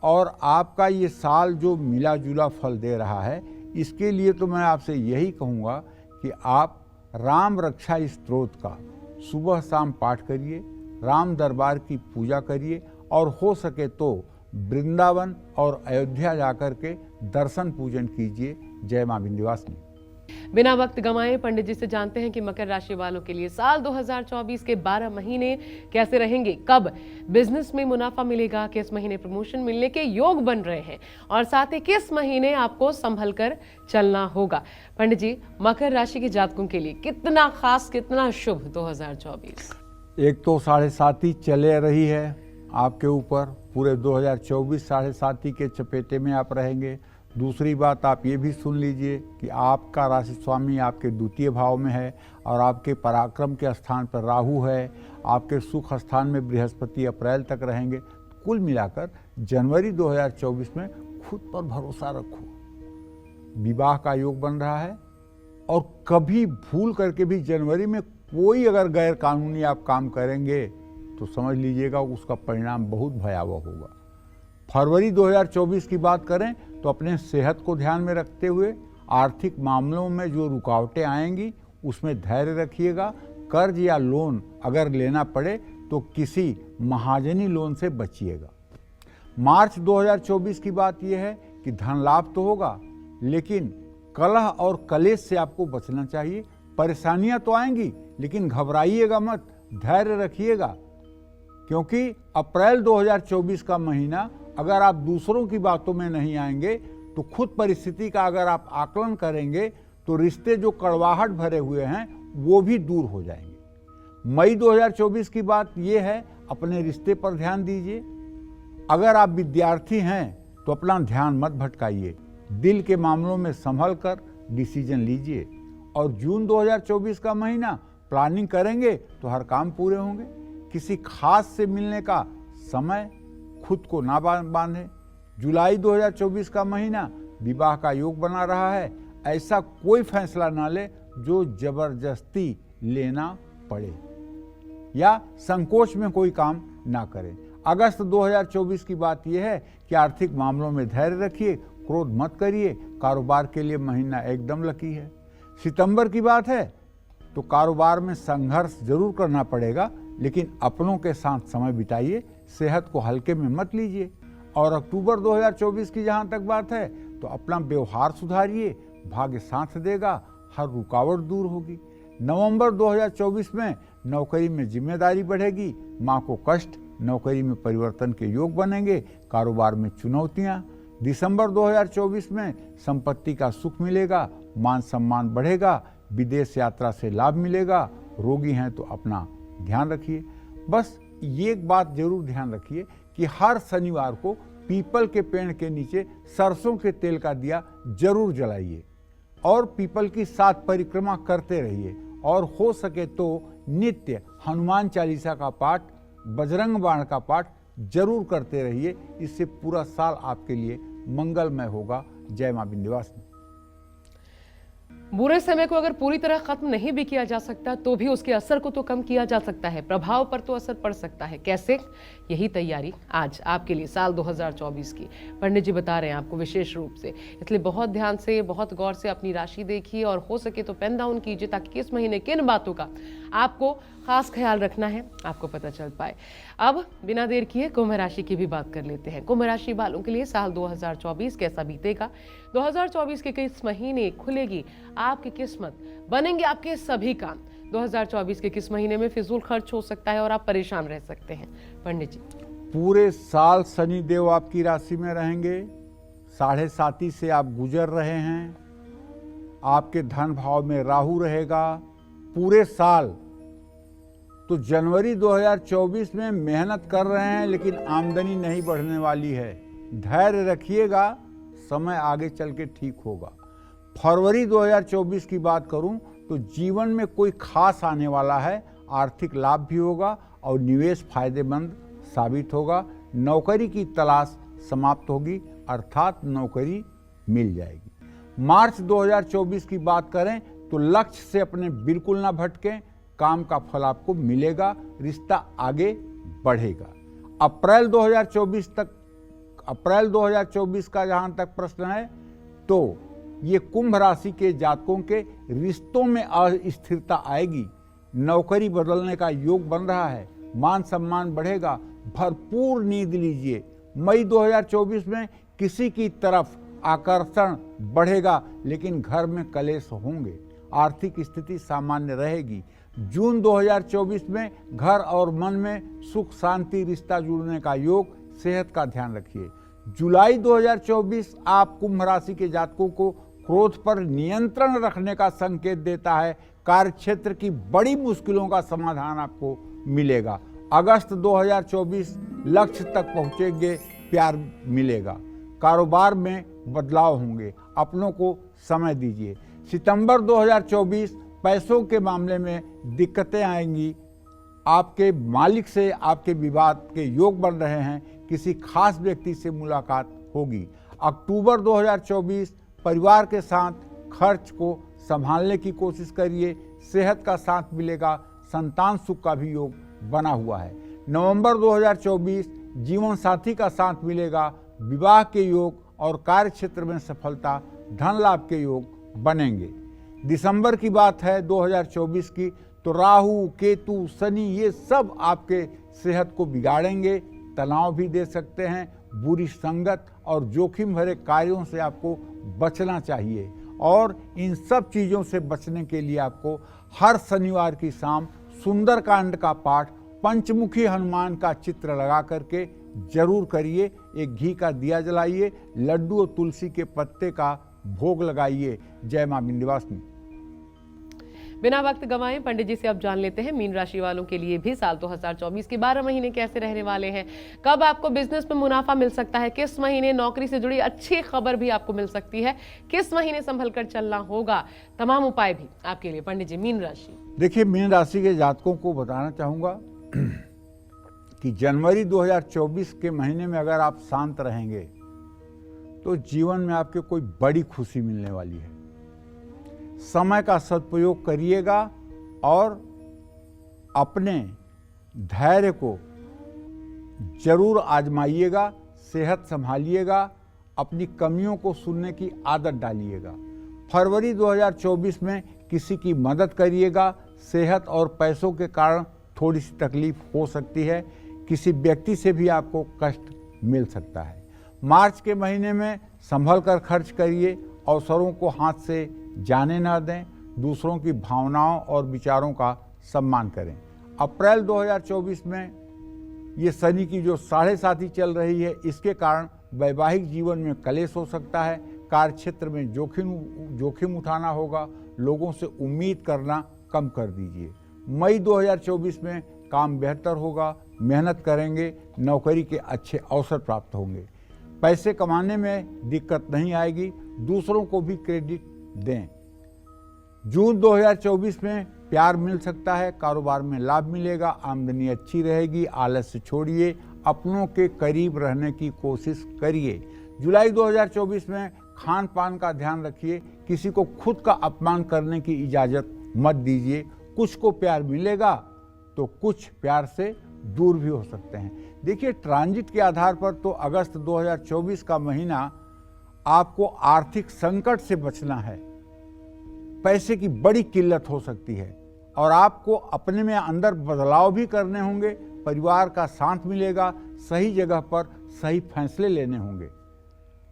और आपका ये साल जो मिला जुला फल दे रहा है, इसके लिए तो मैं आपसे यही कहूँगा कि आप राम रक्षा स्तोत्र का सुबह शाम पाठ करिए, राम दरबार की पूजा करिए और हो सके तो वृंदावन और अयोध्या जाकर के दर्शन पूजन कीजिए। जय मां विंध्यवासिनी। बिना वक्त गंवाए पंडित जी से जानते हैं कि मकर राशि वालों के लिए साल 2024 के 12 महीने कैसे रहेंगे, कब बिजनेस में मुनाफा मिलेगा, किस महीने प्रमोशन मिलने के योग बन रहे हैं और साथ ही किस महीने आपको संभल कर चलना होगा। पंडित जी, मकर राशि के जातकों के लिए कितना खास, कितना शुभ 2024? एक तो 7.5 चले रही है आपके ऊपर, पूरे 2024 7.5 के चपेटे में आप रहेंगे। दूसरी बात आप ये भी सुन लीजिए कि आपका राशि स्वामी आपके द्वितीय भाव में है और आपके पराक्रम के स्थान पर राहु है, आपके सुख स्थान में बृहस्पति अप्रैल तक रहेंगे। कुल मिलाकर जनवरी 2024 में खुद पर भरोसा रखो। विवाह का योग बन रहा है और कभी भूल करके भी जनवरी में कोई अगर गैर कानूनी आप काम करेंगे तो समझ लीजिएगा उसका परिणाम बहुत भयावह होगा। फरवरी 2024 की बात करें तो अपने सेहत को ध्यान में रखते हुए आर्थिक मामलों में जो रुकावटें आएंगी उसमें धैर्य रखिएगा। कर्ज या लोन अगर लेना पड़े तो किसी महाजनी लोन से बचिएगा। मार्च 2024 की बात यह है कि धन लाभ तो होगा, लेकिन कलह और कलेश से आपको बचना चाहिए। परेशानियां तो आएंगी, लेकिन घबराइएगा मत, धैर्य रखिएगा, क्योंकि अप्रैल 2024 का महीना अगर आप दूसरों की बातों में नहीं आएंगे तो खुद परिस्थिति का अगर आप आकलन करेंगे तो रिश्ते जो कड़वाहट भरे हुए हैं वो भी दूर हो जाएंगे। मई 2024 की बात ये है, अपने रिश्ते पर ध्यान दीजिए। अगर आप विद्यार्थी हैं तो अपना ध्यान मत भटकाइए, दिल के मामलों में संभल कर डिसीजन लीजिए। और जून 2024 का महीना प्लानिंग करेंगे तो हर काम पूरे होंगे। किसी खास से मिलने का समय खुद को ना बांधे। जुलाई 2024 का महीना विवाह का योग बना रहा है, ऐसा कोई फैसला ना ले जो जबरदस्ती लेना पड़े या संकोच में कोई काम ना करें। अगस्त 2024 की बात यह है कि आर्थिक मामलों में धैर्य रखिए, क्रोध मत करिए। कारोबार के लिए महीना एकदम लकी है। सितंबर की बात है तो कारोबार में संघर्ष जरूर करना पड़ेगा, लेकिन अपनों के साथ समय बिताइए, सेहत को हल्के में मत लीजिए। और अक्टूबर 2024 की जहां तक बात है तो अपना व्यवहार सुधारिए, भाग्य साथ देगा, हर रुकावट दूर होगी। नवंबर 2024 में नौकरी में जिम्मेदारी बढ़ेगी, मां को कष्ट, नौकरी में परिवर्तन के योग बनेंगे, कारोबार में चुनौतियां। दिसंबर 2024 में संपत्ति का सुख मिलेगा, मान सम्मान बढ़ेगा, विदेश यात्रा से लाभ मिलेगा। रोगी हैं तो अपना ध्यान रखिए। बस ये एक बात जरूर ध्यान रखिए कि हर शनिवार को पीपल के पेड़ के नीचे सरसों के तेल का दिया जरूर जलाइए और पीपल की 7 परिक्रमा करते रहिए। और हो सके तो नित्य हनुमान चालीसा का पाठ, बजरंग बाण का पाठ जरूर करते रहिए। इससे पूरा साल आपके लिए मंगलमय होगा। जय मां विंध्यवासिनी। बुरे समय को अगर पूरी तरह खत्म नहीं भी किया जा सकता तो भी उसके असर को तो कम किया जा सकता है, प्रभाव पर तो असर पड़ सकता है। कैसे? यही तैयारी आज आपके लिए साल 2024 की पंडित जी बता रहे हैं आपको विशेष रूप से। इसलिए बहुत ध्यान से, बहुत गौर से अपनी राशि देखिए और हो सके तो पेन डाउन कीजिए ताकि किस महीने किन बातों का आपको खास ख्याल रखना है आपको पता चल पाए। अब बिना देर किए कुंभ राशि की भी बात कर लेते हैं। कुंभ राशि वालों के लिए साल 2024 कैसा बीतेगा? 2024 के किस महीने खुलेगी आपकी किस्मत, बनेंगे आपके सभी काम? 2024 के किस महीने में फिजूल खर्च हो सकता है और आप परेशान रह सकते हैं? पंडित जी, पूरे साल शनि देव आपकी राशि में रहेंगे। 7.5 से आप गुजर रहे हैं। आपके धन भाव में राहु रहेगा पूरे साल। तो जनवरी 2024 में मेहनत कर रहे हैं लेकिन आमदनी नहीं बढ़ने वाली है। धैर्य रखिएगा, समय आगे चल के ठीक होगा। फरवरी 2024 की बात करूं तो जीवन में कोई खास आने वाला है, आर्थिक लाभ भी होगा और निवेश फायदेमंद साबित होगा। नौकरी की तलाश समाप्त होगी, अर्थात नौकरी मिल जाएगी। मार्च 2024 की बात करें तो लक्ष्य से अपने बिल्कुल ना भटकें, काम का फल आपको मिलेगा, रिश्ता आगे बढ़ेगा। अप्रैल 2024 का जहां तक प्रश्न है तो ये कुंभ राशि के जातकों के रिश्तों में अस्थिरता आएगी, नौकरी बदलने का योग बन रहा है, मान सम्मान बढ़ेगा, भरपूर नींद लीजिए। मई 2024 में किसी की तरफ आकर्षण बढ़ेगा, लेकिन घर में कलेश होंगे, आर्थिक स्थिति सामान्य रहेगी। जून 2024 में घर और मन में सुख शांति रिश्ता जुड़ने का योग, सेहत का ध्यान रखिए। जुलाई 2024 आप कुंभ राशि के जातकों को क्रोध पर नियंत्रण रखने का संकेत देता है, कार्यक्षेत्र की बड़ी मुश्किलों का समाधान आपको मिलेगा। अगस्त 2024 लक्ष्य तक पहुंचेंगे, प्यार मिलेगा, कारोबार में बदलाव होंगे, अपनों को समय दीजिए। सितंबर 2024 पैसों के मामले में दिक्कतें आएंगी, आपके मालिक से आपके विवाद के योग बन रहे हैं, किसी खास व्यक्ति से मुलाकात होगी। अक्टूबर 2024 परिवार के साथ खर्च को संभालने की कोशिश करिए, सेहत का साथ मिलेगा, संतान सुख का भी योग बना हुआ है। नवंबर 2024 जीवन साथी का साथ मिलेगा, विवाह के योग और कार्य क्षेत्र में सफलता, धन लाभ के योग बनेंगे। दिसंबर की बात है 2024 की, तो राहु, केतु, शनि ये सब आपके सेहत को बिगाड़ेंगे, तनाव भी दे सकते हैं, बुरी संगत और जोखिम भरे कार्यों से आपको बचना चाहिए। और इन सब चीज़ों से बचने के लिए आपको हर शनिवार की शाम सुंदरकांड का पाठ, पंचमुखी हनुमान का चित्र लगा करके जरूर करिए। एक घी का दिया जलाइए, लड्डू और तुलसी के पत्ते का भोग लगाइए। जय मां विंध्यवासिनी। बिना वक्त गंवाए पंडित जी से अब जान लेते हैं मीन राशि वालों के लिए भी साल 2024 के 12 महीने कैसे रहने वाले हैं, कब आपको बिजनेस में मुनाफा मिल सकता है, किस महीने नौकरी से जुड़ी अच्छी खबर भी आपको मिल सकती है, किस महीने संभल कर चलना होगा, तमाम उपाय भी आपके लिए पंडित जी। मीन राशि, देखिए मीन राशि के जातकों को बताना चाहूंगा कि जनवरी 2024 के महीने में अगर आप शांत रहेंगे तो जीवन में आपके कोई बड़ी खुशी मिलने वाली है। समय का सदुपयोग करिएगा और अपने धैर्य को जरूर आजमाइएगा, सेहत संभालिएगा, अपनी कमियों को सुनने की आदत डालिएगा। फरवरी 2024 में किसी की मदद करिएगा, सेहत और पैसों के कारण थोड़ी सी तकलीफ हो सकती है, किसी व्यक्ति से भी आपको कष्ट मिल सकता है। मार्च के महीने में संभल कर खर्च करिए, अवसरों को हाथ से जाने न दें, दूसरों की भावनाओं और विचारों का सम्मान करें। अप्रैल 2024 में ये शनि की जो 7.5 चल रही है, इसके कारण वैवाहिक जीवन में कलेश हो सकता है, कार्य क्षेत्र में जोखिम उठाना होगा, लोगों से उम्मीद करना कम कर दीजिए। मई 2024 में काम बेहतर होगा, मेहनत करेंगे, नौकरी के अच्छे अवसर प्राप्त होंगे, पैसे कमाने में दिक्कत नहीं आएगी, दूसरों को भी क्रेडिट दें। जून 2024 में प्यार मिल सकता है, कारोबार में लाभ मिलेगा, आमदनी अच्छी रहेगी, आलस्य छोड़िए, अपनों के करीब रहने की कोशिश करिए। जुलाई 2024 में खान पान का ध्यान रखिए, किसी को खुद का अपमान करने की इजाज़त मत दीजिए। कुछ को प्यार मिलेगा तो कुछ प्यार से दूर भी हो सकते हैं। देखिए ट्रांजिट के आधार पर तो अगस्त 2024 का महीना आपको आर्थिक संकट से बचना है, पैसे की बड़ी किल्लत हो सकती है और आपको अपने में अंदर बदलाव भी करने होंगे, परिवार का साथ मिलेगा, सही जगह पर सही फैसले लेने होंगे।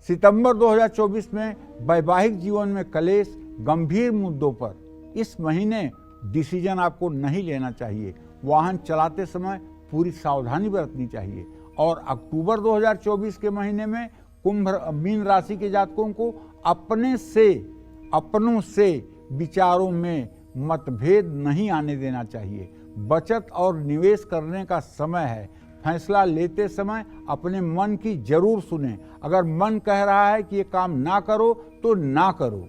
सितंबर 2024 में वैवाहिक जीवन में कलेश, गंभीर मुद्दों पर इस महीने डिसीजन आपको नहीं लेना चाहिए, वाहन चलाते समय पूरी सावधानी बरतनी चाहिए। और अक्टूबर 2024 के महीने में मीन राशि के जातकों को अपनों से विचारों में मतभेद नहीं आने देना चाहिए। बचत और निवेश करने का समय है, फैसला लेते समय अपने मन की जरूर सुने, अगर मन कह रहा है कि ये काम ना करो तो ना करो।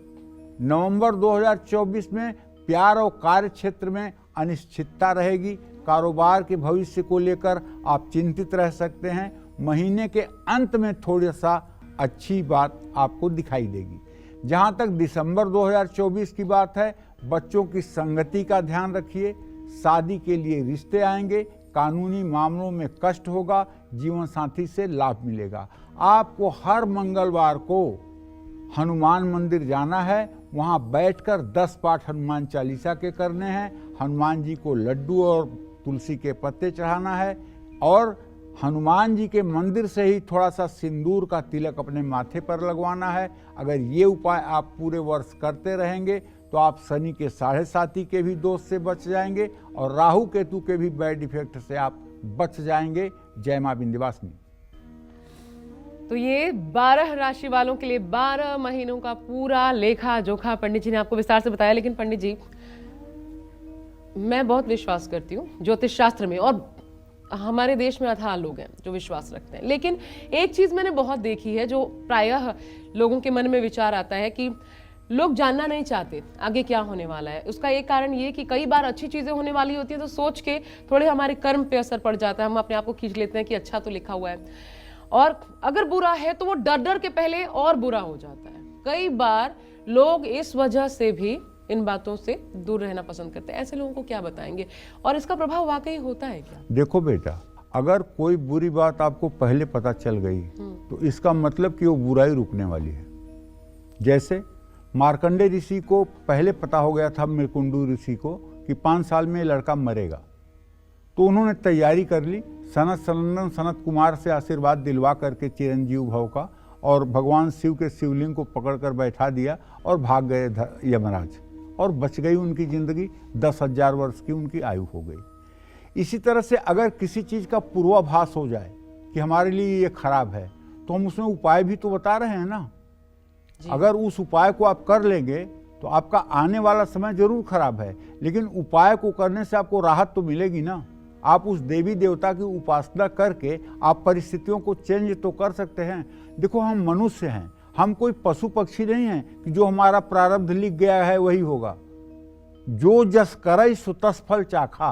नवंबर 2024 में प्यार और कार्य क्षेत्र में अनिश्चितता रहेगी, कारोबार के भविष्य को लेकर आप चिंतित रह सकते हैं, महीने के अंत में थोड़ा सा अच्छी बात आपको दिखाई देगी। जहां तक दिसंबर 2024 की बात है, बच्चों की संगति का ध्यान रखिए। शादी के लिए रिश्ते आएंगे, कानूनी मामलों में कष्ट होगा, जीवन साथी से लाभ मिलेगा। आपको हर मंगलवार को हनुमान मंदिर जाना है, वहां बैठकर 10 पाठ हनुमान चालीसा के करने हैं। हनुमान जी को लड्डू और तुलसी के पत्ते चढ़ाना है और हनुमान जी के मंदिर से ही थोड़ा सा सिंदूर का तिलक अपने माथे पर लगवाना है। अगर ये उपाय आप पूरे वर्ष करते रहेंगे तो आप शनि के 7.5 के भी दोष से बच जाएंगे और राहु केतु के भी बैड इफेक्ट से आप बच जाएंगे। जय मां विंध्यवासिनी। तो ये 12 राशि वालों के लिए 12 महीनों का पूरा लेखा जोखा पंडित जी ने आपको विस्तार से बताया। लेकिन पंडित जी, मैं बहुत विश्वास करती हूँ ज्योतिष शास्त्र में और हमारे देश में अथाह लोग हैं जो विश्वास रखते हैं। लेकिन एक चीज मैंने बहुत देखी है जो प्रायः लोगों के मन में विचार आता है कि लोग जानना नहीं चाहते आगे क्या होने वाला है। उसका एक कारण ये कि कई बार अच्छी चीजें होने वाली होती है तो सोच के थोड़े हमारे कर्म पे असर पड़ जाता है। हम अपने आप को खींच लेते हैं कि अच्छा तो लिखा हुआ है, और अगर बुरा है तो वो डर डर के पहले और बुरा हो जाता है। कई बार लोग इस वजह से भी इन बातों से दूर रहना पसंद करते हैं। ऐसे लोगों को क्या बताएंगे और इसका प्रभाव वाकई होता है क्या? देखो बेटा, अगर कोई बुरी बात आपको पहले पता चल गई तो इसका मतलब कि वो बुराई रुकने वाली है। जैसे मार्कंडे ऋषि को पहले पता हो गया था, मृकुंडू ऋषि को, कि 5 साल में लड़का मरेगा, तो उन्होंने तैयारी कर ली। सनत कुमार से आशीर्वाद दिलवा करके चिरंजीव भव का, और भगवान शिव के शिवलिंग को पकड़कर बैठा दिया और भाग गए यमराज, और बच गई उनकी जिंदगी। 10,000 वर्ष की उनकी आयु हो गई। इसी तरह से अगर किसी चीज का पूर्वाभास हो जाए कि हमारे लिए ये खराब है, तो हम उसमें उपाय भी तो बता रहे हैं ना। अगर उस उपाय को आप कर लेंगे तो आपका आने वाला समय जरूर खराब है, लेकिन उपाय को करने से आपको राहत तो मिलेगी ना। आप उस देवी देवता की उपासना करके आप परिस्थितियों को चेंज तो कर सकते हैं। देखो, हम मनुष्य हैं, हम कोई पशु पक्षी नहीं हैं कि जो हमारा प्रारब्ध लिख गया है वही होगा। जो जस करई सो तस फल चाखा,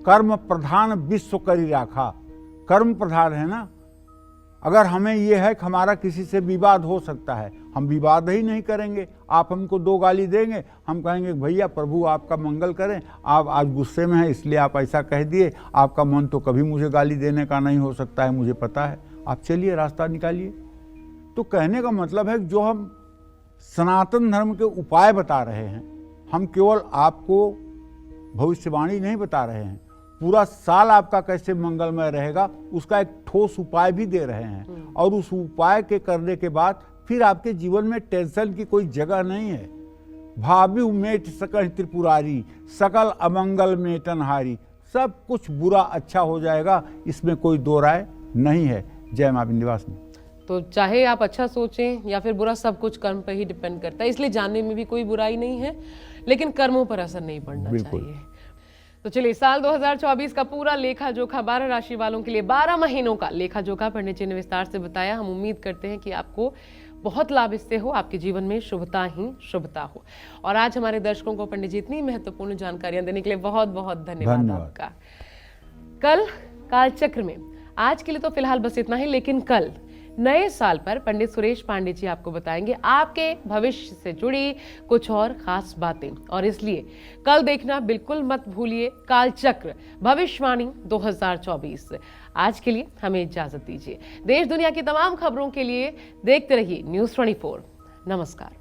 कर्म प्रधान विश्व करी राखा। कर्म प्रधान है ना। अगर हमें यह है कि हमारा किसी से विवाद हो सकता है, हम विवाद ही नहीं करेंगे। आप हमको 2 गाली देंगे, हम कहेंगे भैया प्रभु आपका मंगल करें, आप आज गुस्से में हैं इसलिए आप ऐसा कह दिए, आपका मन तो कभी मुझे गाली देने का नहीं हो सकता है, मुझे पता है, आप चलिए रास्ता निकालिए। तो कहने का मतलब है कि जो हम सनातन धर्म के उपाय बता रहे हैं, हम केवल आपको भविष्यवाणी नहीं बता रहे हैं, पूरा साल आपका कैसे मंगलमय रहेगा उसका एक ठोस उपाय भी दे रहे हैं। और उस उपाय के करने के बाद फिर आपके जीवन में टेंशन की कोई जगह नहीं है। भाभी मेट सकल त्रिपुरारी, सकल अमंगल मेटनहारी। सब कुछ बुरा अच्छा हो जाएगा, इसमें कोई दो राय नहीं है। जय मां विंध्यवासिनी। तो चाहे आप अच्छा सोचें या फिर बुरा, सब कुछ कर्म पर ही डिपेंड करता है। इसलिए जानने में भी कोई बुराई नहीं है, लेकिन कर्मों पर असर नहीं पड़ना चाहिए। तो चलिए, साल 2024 का पूरा लेखा जोखा 12 राशि वालों के लिए 12 महीनों का लेखा जोखा पंडित जी ने विस्तार से बताया। हम उम्मीद करते हैं कि आपको बहुत लाभ इससे हो, आपके जीवन में शुभता ही शुभता हो। और आज हमारे दर्शकों को पंडित जी इतनी महत्वपूर्ण जानकारियां देने के लिए बहुत बहुत धन्यवाद आपका। कल कालचक्र में आज के लिए तो फिलहाल बस इतना ही, लेकिन कल नए साल पर पंडित सुरेश पांडे जी आपको बताएंगे आपके भविष्य से जुड़ी कुछ और खास बातें। और इसलिए कल देखना बिल्कुल मत भूलिए कालचक्र भविष्यवाणी 2024। आज के लिए हमें इजाजत दीजिए। देश दुनिया की तमाम खबरों के लिए देखते रहिए News 24। नमस्कार।